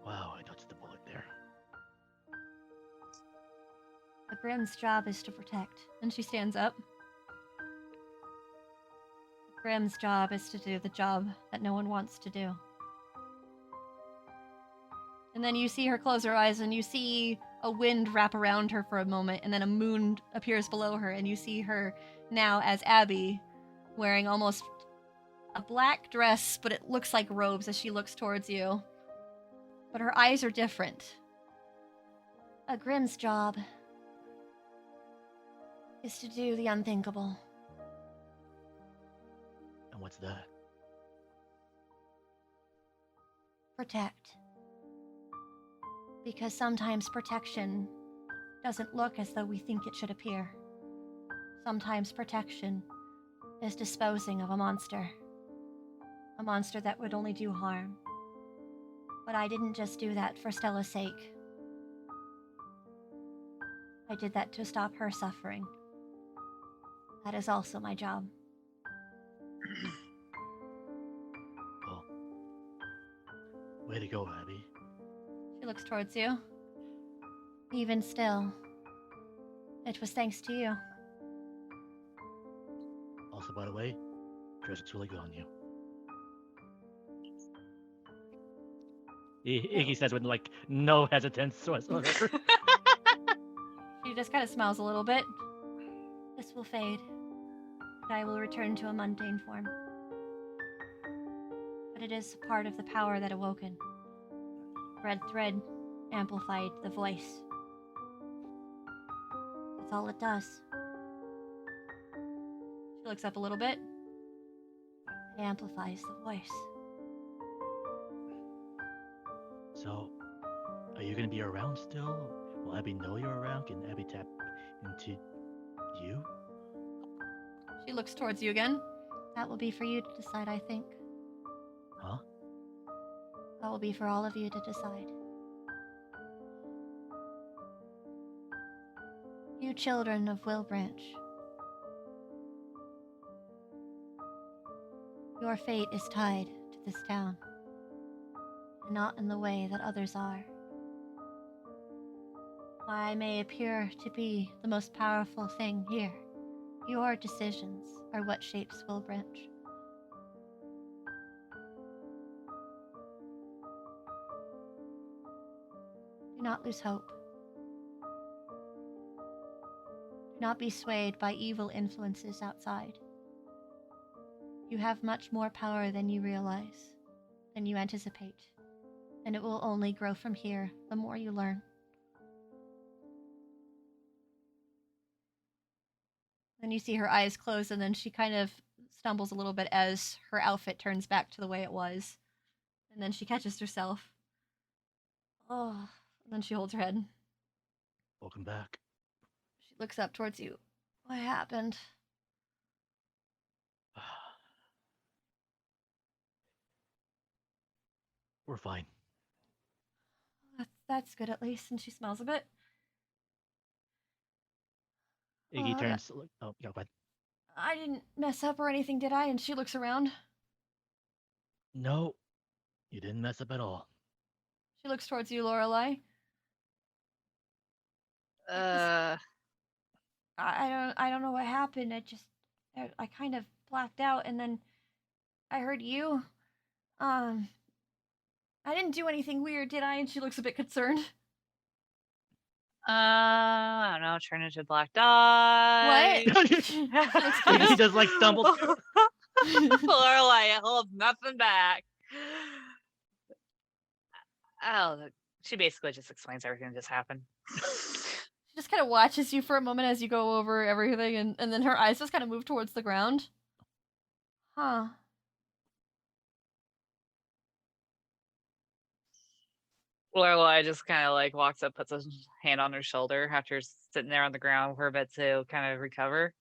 wow, I dodged the bullet there. A Grim's job is to protect. And she stands up. A Grim's job is to do the job that no one wants to do. And then you see her close her eyes, and you see a wind wrap around her for a moment, and then a moon appears below her, and you see her now as Abby, wearing almost a black dress, but it looks like robes as she looks towards you. But her eyes are different. A Grim's job is to do the unthinkable. And what's that? Protect. Because sometimes protection doesn't look as though we think it should appear. Sometimes protection is disposing of a monster that would only do harm. But I didn't just do that for Stella's sake. I did that to stop her suffering. That is also my job. Well, way to go, Abby. She looks towards you. Even still, it was thanks to you. Also, by the way, dress looks really good on you. Iggy says with like no hesitance whatsoever. She just kind of smiles a little bit. This will fade, and I will return to a mundane form. But it is part of the power that awoken. Red thread amplified the voice. That's all it does. She looks up a little bit. It amplifies the voice. So, are you gonna be around still? Will Abby know you're around? Can Abby tap into you? She looks towards you again. That will be for you to decide, I think. Huh? That will be for all of you to decide. You children of Wilbranch. Your fate is tied to this town, and not in the way that others are. While I may appear to be the most powerful thing here, your decisions are what shapes Wilbranch. Do not lose hope. Do not be swayed by evil influences outside. You have much more power than you realize, than you anticipate, and it will only grow from here the more you learn. Then you see her eyes close, and then she kind of stumbles a little bit as her outfit turns back to the way it was. And then she catches herself. Oh, and then she holds her head. Welcome back. She looks up towards you. What happened? We're fine. That's good at least. And she smiles a bit. Iggy Oh, turns. Oh, yeah, but I didn't mess up or anything, did I? And she looks around. no, you didn't mess up at all. She looks towards you, Lorelai. Uh, I don't know what happened. I kind of blacked out, and then I heard you. I didn't do anything weird, did I? And she looks a bit concerned. I don't know. Turn into a black dot. What? He just like stumbled. Lorelai holds nothing back. Oh, she basically just explains everything that just happened. She just kind of watches you for a moment as you go over everything, and then her eyes just kind of move towards the ground. Huh. Lorelai just kind of like walks up, puts a hand on her shoulder after sitting there on the ground for a bit to kind of recover.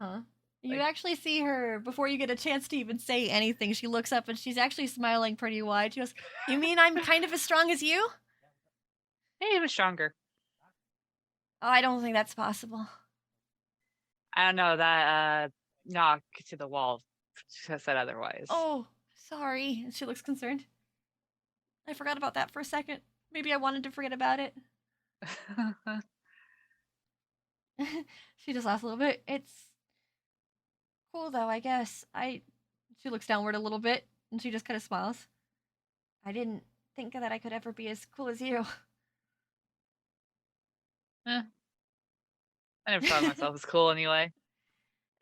Uh-huh. You Like- actually see her, before you get a chance to even say anything, she looks up and she's actually smiling pretty wide. She goes, "You mean I'm kind of as strong as you?" Hey, he was stronger. Oh, I don't think that's possible. I don't know. That knock to the wall said otherwise. Oh, sorry. And she looks concerned. I forgot about that for a second. Maybe I wanted to forget about it. She just laughs a little bit. It's cool though, I guess. She looks downward a little bit and she just kind of smiles. I didn't think that I could ever be as cool as you. I never thought of myself as cool anyway.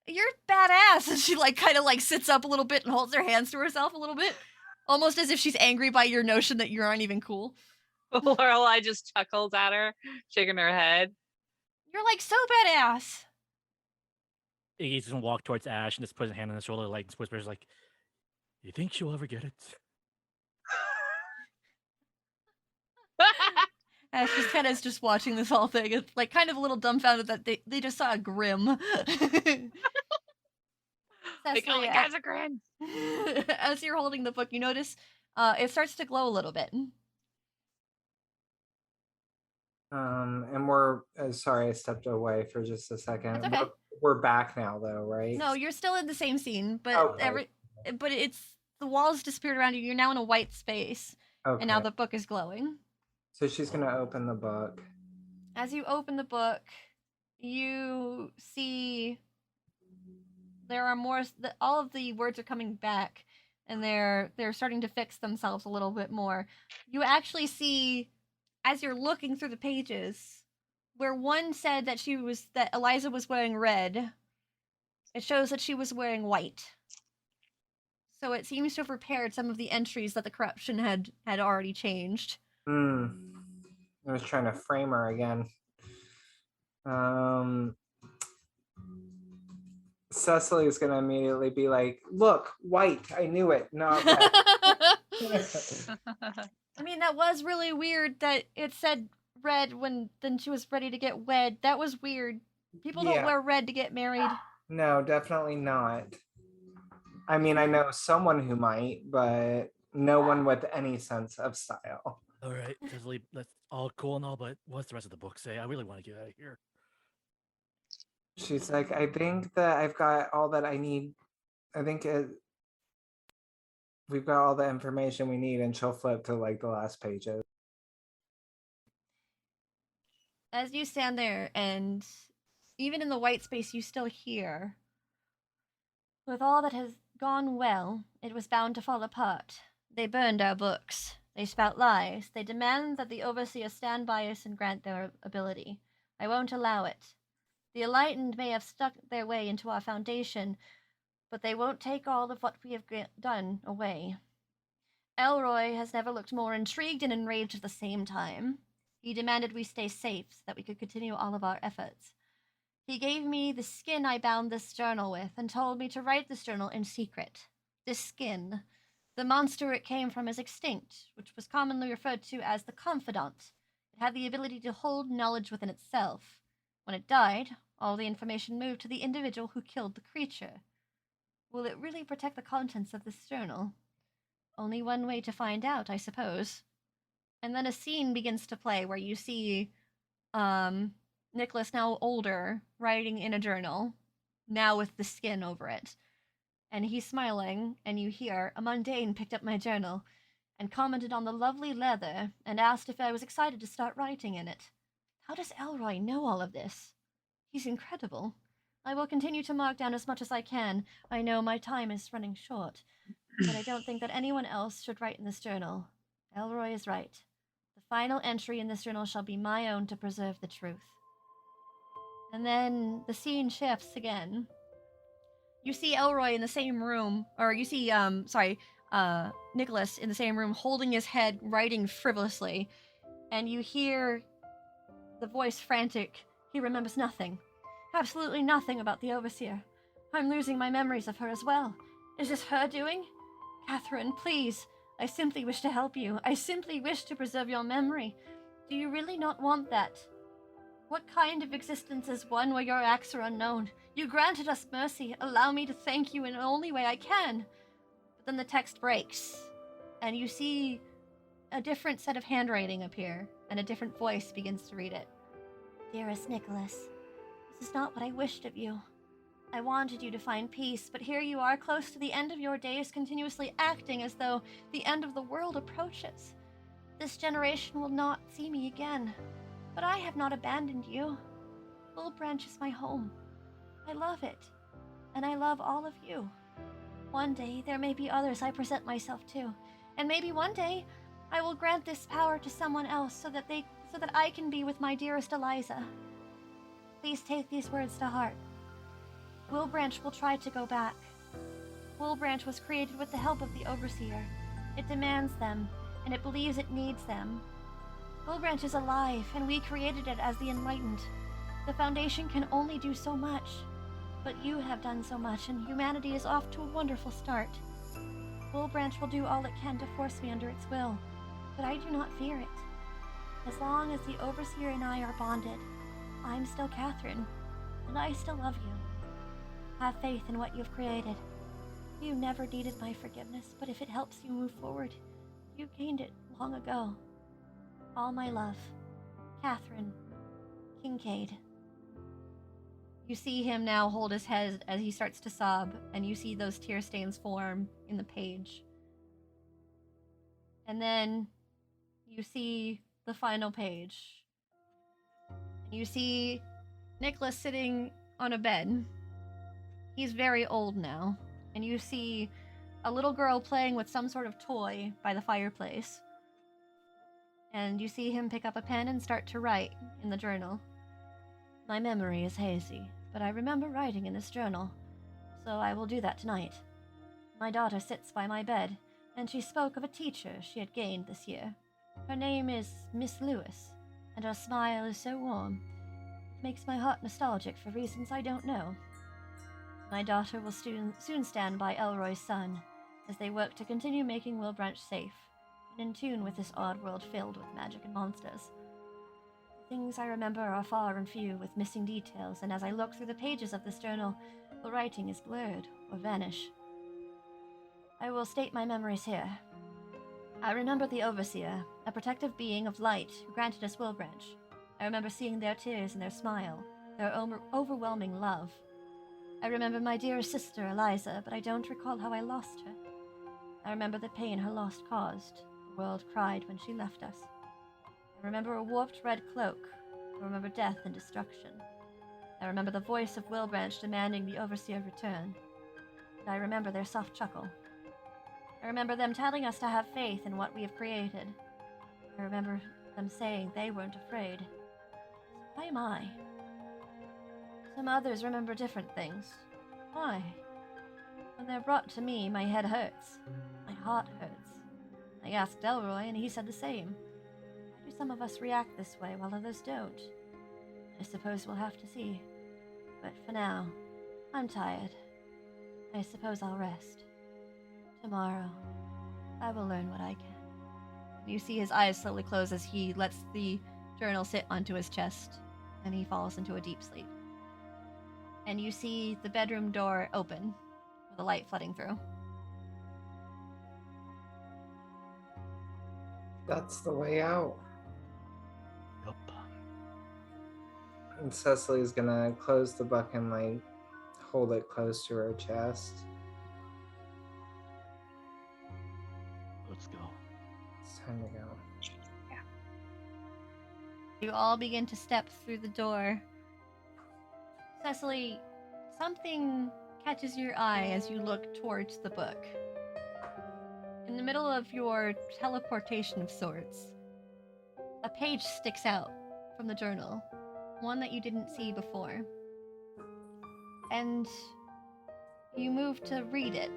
You're badass. And she like kind of like sits up a little bit and holds her hands to herself a little bit, almost as if she's angry by your notion that you aren't even cool. Lorelai just chuckles at her, shaking her head. You're like so badass. Iggy's gonna walk towards Ash and just put his hand on his shoulder, like whispers, like, "You think she'll ever get it?" Ash just kind of is just watching this whole thing. It's like kind of a little dumbfounded that they just saw a Grim. Like, oh my Cecily, God, it's a grin. as you're holding the book, you notice it starts to glow a little bit. And we're sorry, I stepped away for just a second. That's okay. We're back now, though, right? No, you're still in the same scene, but Okay. but it's the walls disappeared around you. You're now in a white space, Okay. and now the book is glowing. So she's gonna open the book. As you open the book, you see there are more. All of the words are coming back, and they're starting to fix themselves a little bit more. You actually see, as you're looking through the pages, where one said that that Eliza was wearing red, it shows that she was wearing white. So it seems to have repaired some of the entries that the corruption had already changed. I was trying to frame her again. Cecily is gonna immediately be like, "Look, white. I knew it. Not red." I mean, that was really weird that it said red when then she was ready to get wed. That was weird. People don't Yeah. wear red to get married. No, definitely not. I mean, I know someone who might, but no one with any sense of style. All right, Cecily, that's all cool and all, but what's the rest of the book say? I really want to get out of here. She's like, I think that I've got all that I need. I think we've got all the information we need, and she'll flip to like the last pages. As you stand there, and even in the white space, you still hear, with all that has gone well, it was bound to fall apart. They burned our books. They spout lies. They demand that the Overseer stand by us and grant their ability. I won't allow it. The Enlightened may have stuck their way into our foundation, but they won't take all of what we have done away. Elroy has never looked more intrigued and enraged at the same time. He demanded we stay safe so that we could continue all of our efforts. He gave me the skin I bound this journal with and told me to write this journal in secret. This skin, the monster it came from, is extinct, which was commonly referred to as the Confidant. It had the ability to hold knowledge within itself. When it died, all the information moved to the individual who killed the creature. Will it really protect the contents of this journal? Only one way to find out, I suppose. And then a scene begins to play where you see Nicholas, now older, writing in a journal, now with the skin over it. And he's smiling, and you hear, a mundane picked up my journal and commented on the lovely leather and asked if I was excited to start writing in it. How does Elroy know all of this? He's incredible. I will continue to mark down as much as I can. I know my time is running short, but I don't think that anyone else should write in this journal. Elroy is right. The final entry in this journal shall be my own to preserve the truth. And then the scene shifts again. You see Elroy in the same room, or you see, Nicholas in the same room holding his head, writing frivolously, and you hear the voice frantic. He remembers nothing. Absolutely nothing about the Overseer. I'm losing my memories of her as well. Is this her doing? Catherine, please. I simply wish to help you. I simply wish to preserve your memory. Do you really not want that? What kind of existence is one where your acts are unknown? You granted us mercy. Allow me to thank you in the only way I can. But then the text breaks, and you see a different set of handwriting appear, and a different voice begins to read it. Dearest Nicholas, this is not what I wished of you. I wanted you to find peace, but here you are, close to the end of your days, continuously acting as though the end of the world approaches. This generation will not see me again, but I have not abandoned you. Wilbranch is my home. I love it, and I love all of you. One day, there may be others I present myself to, and maybe one day, I will grant this power to someone else so that I can be with my dearest Eliza. Please take these words to heart. Wilbranch will try to go back. Wilbranch was created with the help of the Overseer. It demands them, and it believes it needs them. Wilbranch is alive, and we created it as the Enlightened. The Foundation can only do so much, but you have done so much, and humanity is off to a wonderful start. Wilbranch will do all it can to force me under its will, but I do not fear it. As long as the Overseer and I are bonded, I'm still Catherine, and I still love you. Have faith in what you've created. You never needed my forgiveness, but if it helps you move forward, you gained it long ago. All my love, Catherine Kincaid. You see him now hold his head as he starts to sob, and you see those tear stains form in the page. And then you see the final page. You see Nicholas sitting on a bed. He's very old now, and you see a little girl playing with some sort of toy by the fireplace. And you see him pick up a pen and start to write in the journal. My memory is hazy, but I remember writing in this journal, so I will do that tonight. My daughter sits by my bed, and she spoke of a teacher she had gained this year. Her name is Miss Lewis, and her smile is so warm, it makes my heart nostalgic for reasons I don't know. My daughter will soon stand by Elroy's son, as they work to continue making Wilbranch safe, and in tune with this odd world filled with magic and monsters. The things I remember are far and few, with missing details, and as I look through the pages of this journal, the writing is blurred or vanish. I will state my memories here. I remember the Overseer, a protective being of light who granted us Wilbranch. I remember seeing their tears and their smile, their overwhelming love. I remember my dear sister Eliza, but I don't recall how I lost her. I remember the pain her loss caused. The world cried when she left us. I remember a warped red cloak. I remember death and destruction. I remember the voice of Wilbranch demanding the Overseer's return. And I remember their soft chuckle. I remember them telling us to have faith in what we have created. I remember them saying they weren't afraid. So why am I? Some others remember different things. Why? When they're brought to me, my head hurts. My heart hurts. I asked Delroy, and he said the same. Why do some of us react this way while others don't? I suppose we'll have to see. But for now, I'm tired. I suppose I'll rest. Tomorrow, I will learn what I can. You see his eyes slowly close as he lets the journal sit onto his chest, and he falls into a deep sleep. And you see the bedroom door open, with a light flooding through. That's the way out. Yup. And Cecily's gonna close the book and like hold it close to her chest. Let's go. It's time to go. You all begin to step through the door. Cecily, something catches your eye as you look towards the book. In the middle of your teleportation of sorts, a page sticks out from the journal, one that you didn't see before. And you move to read it.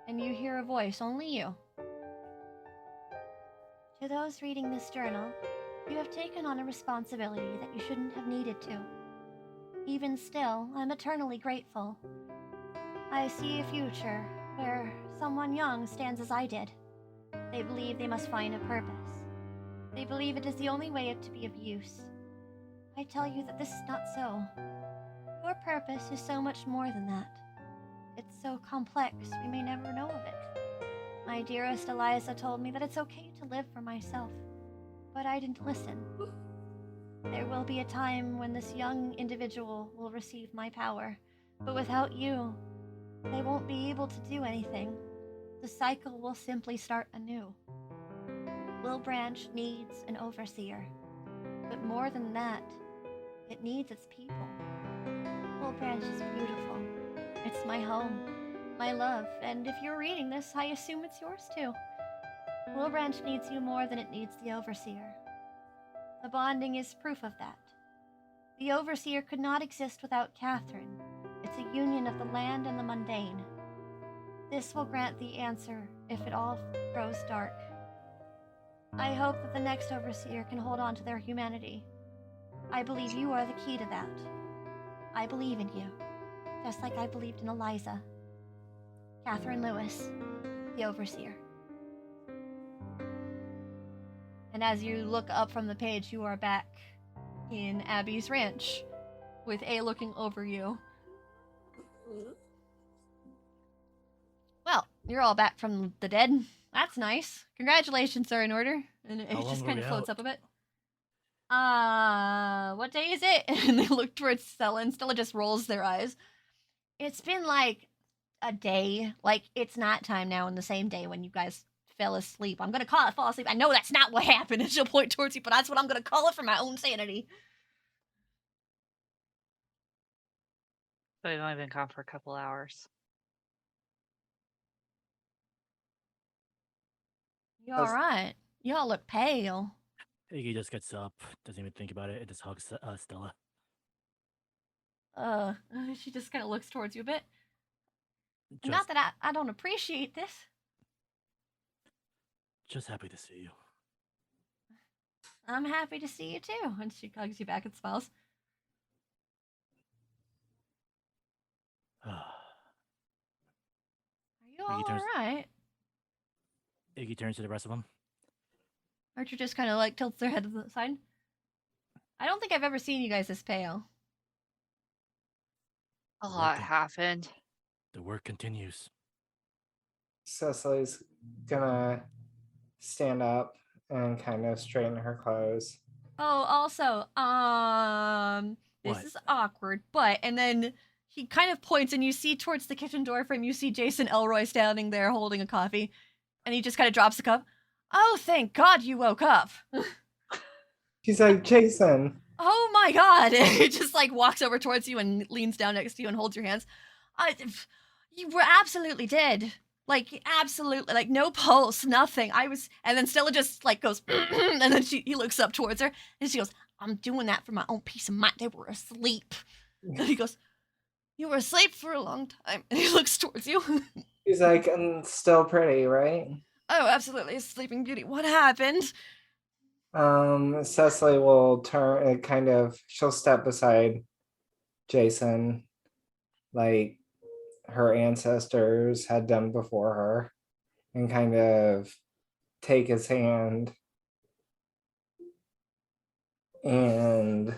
And you hear a voice, only you. To those reading this journal, you have taken on a responsibility that you shouldn't have needed to. Even still, I'm eternally grateful. I see a future where someone young stands as I did. They believe they must find a purpose. They believe it is the only way to be of use. I tell you that this is not so. Your purpose is so much more than that. It's so complex, we may never know of it. My dearest Eliza told me that it's okay to live for myself, but I didn't listen. There will be a time when this young individual will receive my power, but without you, they won't be able to do anything. The cycle will simply start anew. Wilbranch needs an overseer, but more than that, it needs its people. Wilbranch is beautiful. It's my home, my love, and if you're reading this, I assume it's yours too. Wilbranch needs you more than it needs the Overseer. The bonding is proof of that. The Overseer could not exist without Catherine. It's a union of the land and the mundane. This will grant the answer if it all grows dark. I hope that the next Overseer can hold on to their humanity. I believe you are the key to that. I believe in you, just like I believed in Eliza. Catherine Lewis, the Overseer. And as you look up from the page, you are back in Abby's ranch, with A looking over you. Well, you're all back from the dead. That's nice. Congratulations are in order. And it How long just were kind we of floats out? up a bit. What day is it? And they look towards Stella, and Stella just rolls their eyes. It's been like a day. Like, it's not time now in the same day when you guys fell asleep. I'm gonna call it fall asleep. I know that's not what happened, and she'll point towards you, but that's what I'm gonna call it for my own sanity. So we've only been gone for a couple hours. You alright? Y'all look pale. Iggy just gets up, doesn't even think about it, and just hugs Stella. She just kind of looks towards you a bit. Just, Not that I don't appreciate this. just happy to see you. I'm happy to see you too. And she hugs you back and smiles. Are you all Iggy turns- alright? Iggy turns to the rest of them. Archer just kind of like tilts their head to the side. I don't think I've ever seen you guys this pale. A lot Okay. happened. The work continues. Cecily's gonna stand up and kind of straighten her clothes. Oh, also, this What? is awkward, but, and then he kind of points and you see towards the kitchen door frame, you see Jason Elroy standing there holding a coffee, and he just kind of drops the cup. Oh, thank God you woke up. She's like, Jason. Oh my God. And he just like walks over towards you and leans down next to you and holds your hands. You were absolutely dead. Like, absolutely, like no pulse, nothing. And then Stella just like goes, and then he looks up towards her and she goes, I'm doing that for my own peace of mind. They were asleep. And he goes, you were asleep for a long time. And he looks towards you. She's like, still pretty, right? Oh, absolutely, a sleeping beauty. What happened? Cecily will turn, she'll step beside Jason, like her ancestors had done before her, and kind of take his hand and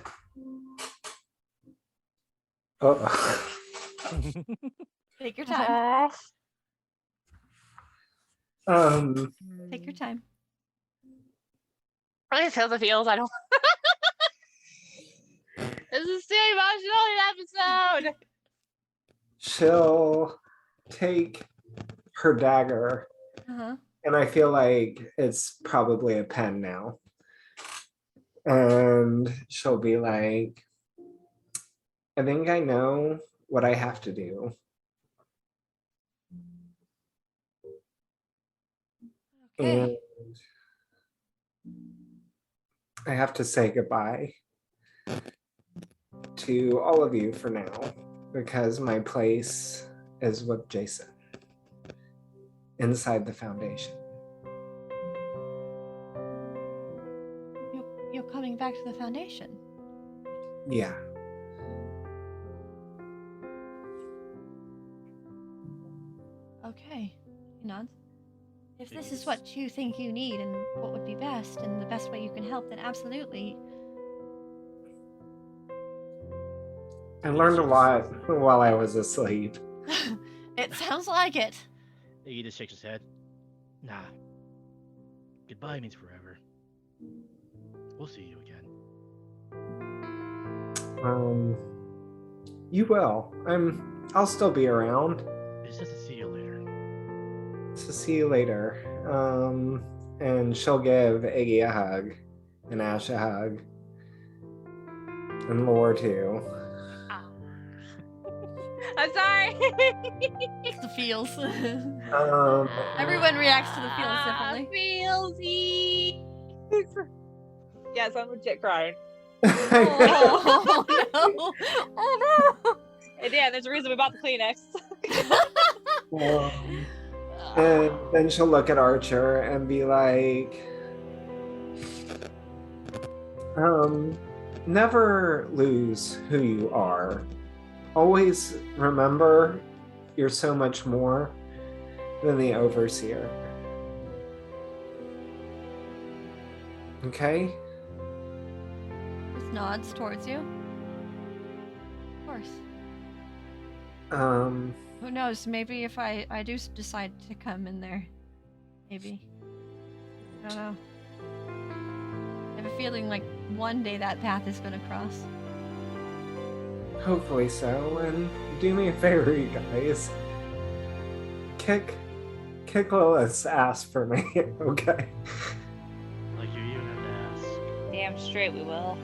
Take your time. Take your time. Please feel the feels. I don't. This is too emotional an episode. she'll take her dagger, Uh-huh. and I feel like it's probably a pen now, and she'll be like, I think I know what I have to do. Okay. And I have to say goodbye to all of you for now, because my place is with Jason inside the foundation. You're coming back to the foundation. Yeah. Okay. He nods. If this is what you think you need and what would be best and the best way you can help, then absolutely. I learned a lot while I was asleep. It sounds like it. Iggy just shakes his head. Nah. Goodbye means forever. We'll see you again. You will. I'll still be around. It's just to see you later. So see you later. And she'll give Iggy a hug, and Ash a hug, and Lore too. I'm sorry. The feels. Um, Everyone reacts to the feels differently. Feelsy. Yes, I'm legit crying. Oh no! Oh no! And yeah, there's a reason we bought the Kleenex. And then she'll look at Archer and be like, never lose who you are. Always remember you're so much more than the overseer. Okay? Just nods towards you. Of course. Who knows? Maybe if I do decide to come in there, maybe. I don't know. I have a feeling like one day that path is gonna cross. Hopefully so. And do me a favor, you guys. Kick Lilith's ass for me, okay? Like you even have to ask. Damn straight we will.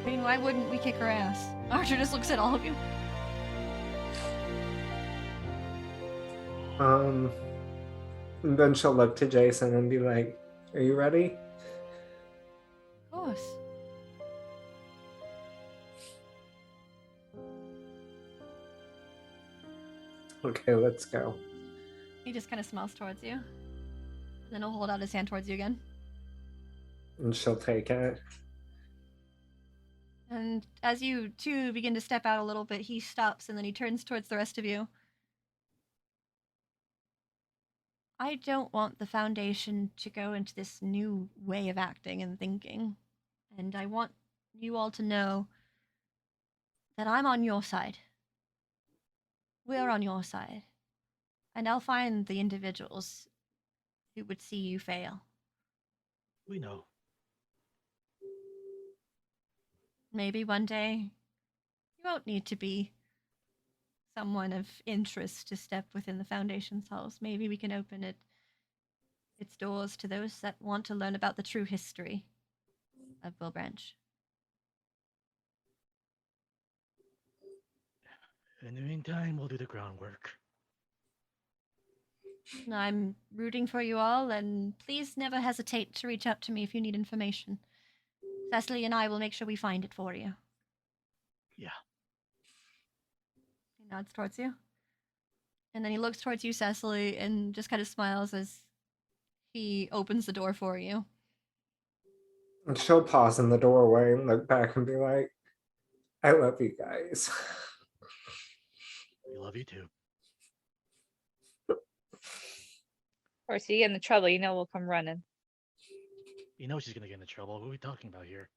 I mean, why wouldn't we kick her ass? Archer just looks at all of you. And then she'll look to Jason and be like, are you ready? Of course. Okay, let's go. He just kind of smiles towards you. Then he'll hold out his hand towards you again. And she'll take it. And as you two begin to step out a little bit, he stops and then he turns towards the rest of you. I don't want the Foundation to go into this new way of acting and thinking. And I want you all to know that I'm on your side. We're on your side. And I'll find the individuals who would see you fail. We know. maybe one day you won't need to be someone of interest to step within the Foundation's halls. Maybe we can open its doors to those that want to learn about the true history of Wilbranch. In the meantime, we'll do the groundwork. I'm rooting for you all, and please never hesitate to reach out to me if you need information. Cecily and I will make sure we find it for you. Yeah. He nods towards you. And then he looks towards you, Cecily, and just kind of smiles as he opens the door for you. And she'll pause in the doorway and look back and be like, I love you guys. We love you too. Of course, you get into trouble, you know we'll come running. You know she's gonna get into trouble. What are we talking about here?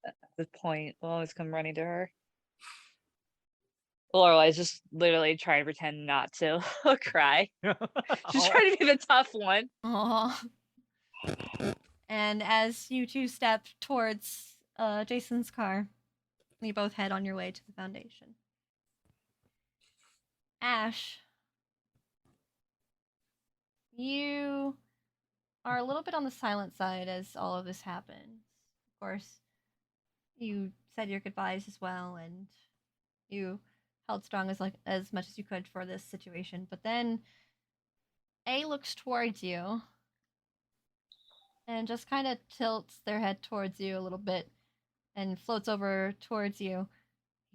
At this point, we'll always come running to her. Lorelai's just literally trying to pretend not to cry. She's trying to be the tough one. Aww. And as you two step towards Jason's car, you both head on your way to the Foundation. Ash, you are a little bit on the silent side as all of this happens. Of course, you said your goodbyes as well, and you held strong as much as you could for this situation. But then A looks towards you and just kind of tilts their head towards you a little bit and floats over towards you.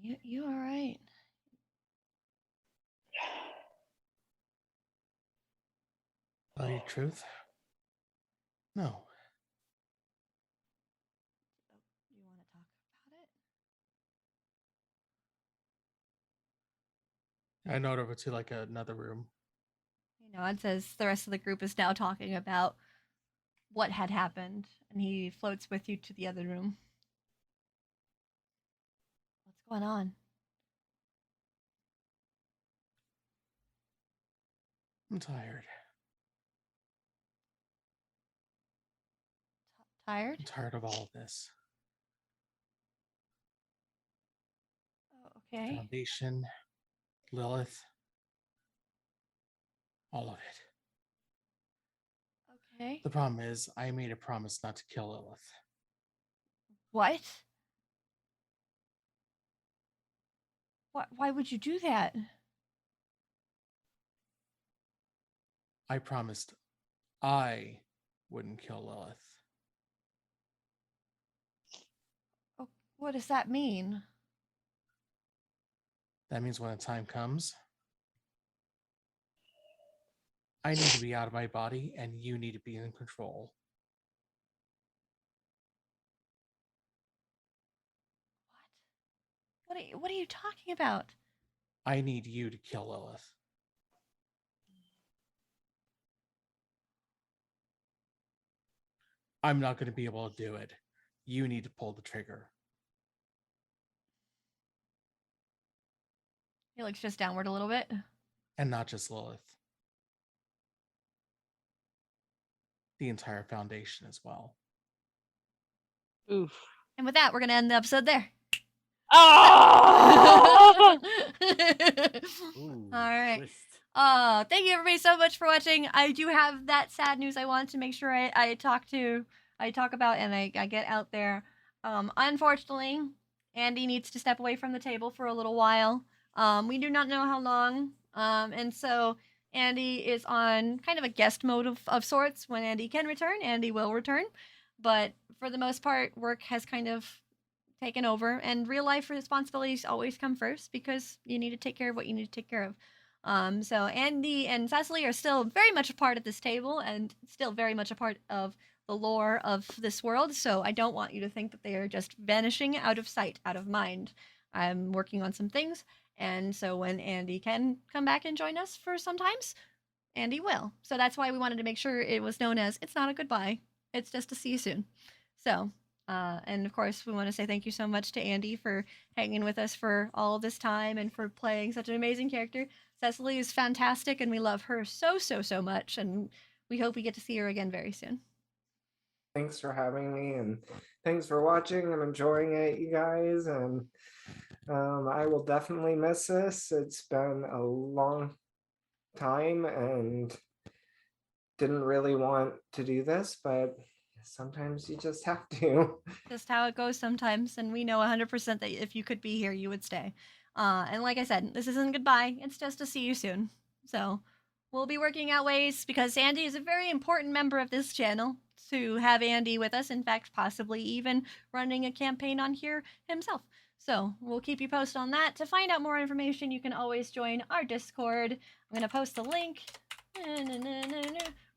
You all right? Tell you the truth? No. You want to talk about it? I nod over to like another room. He nods as the rest of the group is now talking about what had happened, and he floats with you to the other room. What's going on? I'm tired. Tired? I'm tired of all of this. Oh, okay. Foundation, Lilith, all of it. Okay. The problem is, I made a promise not to kill Lilith. What? Why would you do that? I promised I wouldn't kill Lilith. Oh, what does that mean? That means when the time comes, I need to be out of my body and you need to be in control. What are you talking about? I need you to kill Lilith. I'm not going to be able to do it. You need to pull the trigger. He looks just downward a little bit. And not just Lilith. The entire Foundation as well. Oof. And with that, we're gonna end the episode there. Oh! Ooh, All right. twist. Thank you everybody so much for watching. I do have that sad news I want to make sure I talk about and I get out there. Unfortunately, Andy needs to step away from the table for a little while. We do not know how long. And so Andy is on kind of a guest mode of sorts. When Andy can return, Andy will return. But for the most part, work has kind of taken over, and real life responsibilities always come first because you need to take care of what you need to take care of. So Andy and Cecily are still very much a part of this table and still very much a part of the lore of this world. So I don't want you to think that they are just vanishing out of sight, out of mind. I'm working on some things, and so when Andy can come back and join us for sometimes, Andy will. So that's why we wanted to make sure it was known as it's not a goodbye. It's just a see you soon. So, and of course, we want to say thank you so much to Andy for hanging with us for all this time and for playing such an amazing character. Cecily is fantastic, and we love her so much, and we hope we get to see her again very soon. Thanks for having me, and thanks for watching. I'm enjoying it, you guys, and I will definitely miss this. It's been a long time and didn't really want to do this, but sometimes you just have to. Just how it goes sometimes, and we know 100% that if you could be here, you would stay. And like I said, this isn't goodbye. It's just to see you soon. So we'll be working out ways because Andy is a very important member of this channel to have Andy with us. In fact, possibly even running a campaign on here himself. So we'll keep you posted on that. To find out more information, you can always join our Discord. I'm going to post a link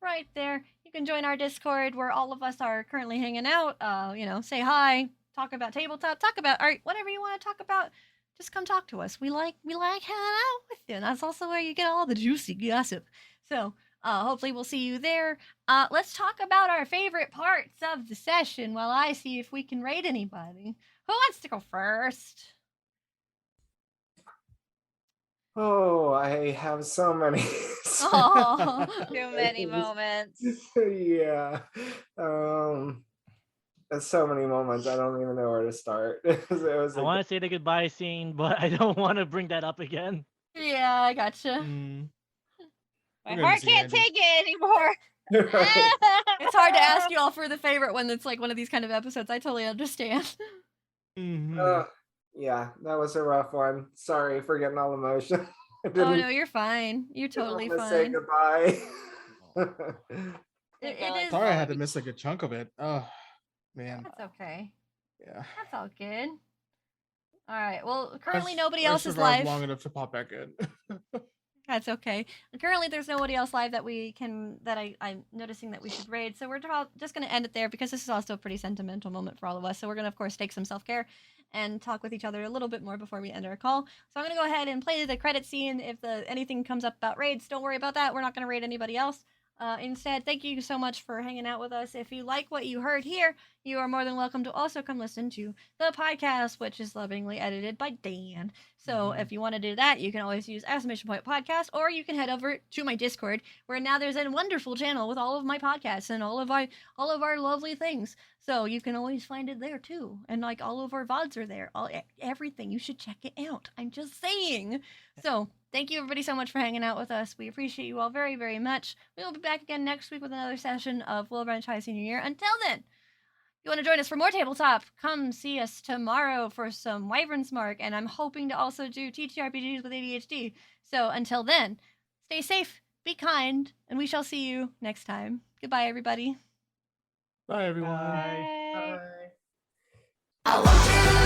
right there. You can join our Discord where all of us are currently hanging out. Say hi, talk about tabletop, talk about art, whatever you want to talk about. Just come talk to us. We like hanging out with you. And that's also where you get all the juicy gossip. So hopefully we'll see you there. Let's talk about our favorite parts of the session while I see if we can rate anybody. Who wants to go first? Oh, I have so many. Oh, Too many moments. Yeah. There's so many moments. I don't even know where to start. I want to say the goodbye scene, but I don't want to bring that up again. yeah, I gotcha. Mm. My We're gonna heart see can't Andy. take it anymore. It's hard to ask you all for the favorite when it's like one of these kind of episodes. I totally understand. Mhm. Yeah, that was a rough one. Sorry for getting all emotional. I Oh didn't no, you're fine. You're totally want to say fine. goodbye. It God, is. Sorry, I had to miss like a chunk of it. Oh man. That's okay. Yeah. That's all good. All right. Well, currently nobody I else is survived live. long enough to pop back in. That's okay. Currently, there's nobody else live that I'm noticing that we should raid. So we're just going to end it there because this is also a pretty sentimental moment for all of us. So we're going to, of course, take some self-care and talk with each other a little bit more before we end our call. So I'm going to go ahead and play the credit scene. If anything comes up about raids, don't worry about that. We're not going to raid anybody else. Instead, thank you so much for hanging out with us. If you like what you heard here, you are more than welcome to also come listen to the podcast, which is lovingly edited by Dan. So if you want to do that, you can always use Exclamation Point Podcast, or you can head over to my Discord, where now there's a wonderful channel with all of my podcasts and all of our lovely things. So you can always find it there too, and like all of our VODs are there. Everything, you should check it out. I'm just saying. So thank you everybody so much for hanging out with us. We appreciate you all very, very much. We will be back again next week with another session of Wilbranch High Senior Year. Until then, if you want to join us for more tabletop, come see us tomorrow for some Wyvern's Mark, and I'm hoping to also do TTRPGs with ADHD. So until then, stay safe, be kind, and we shall see you next time. Goodbye, everybody. Bye everyone. Bye. Bye. Bye. I want you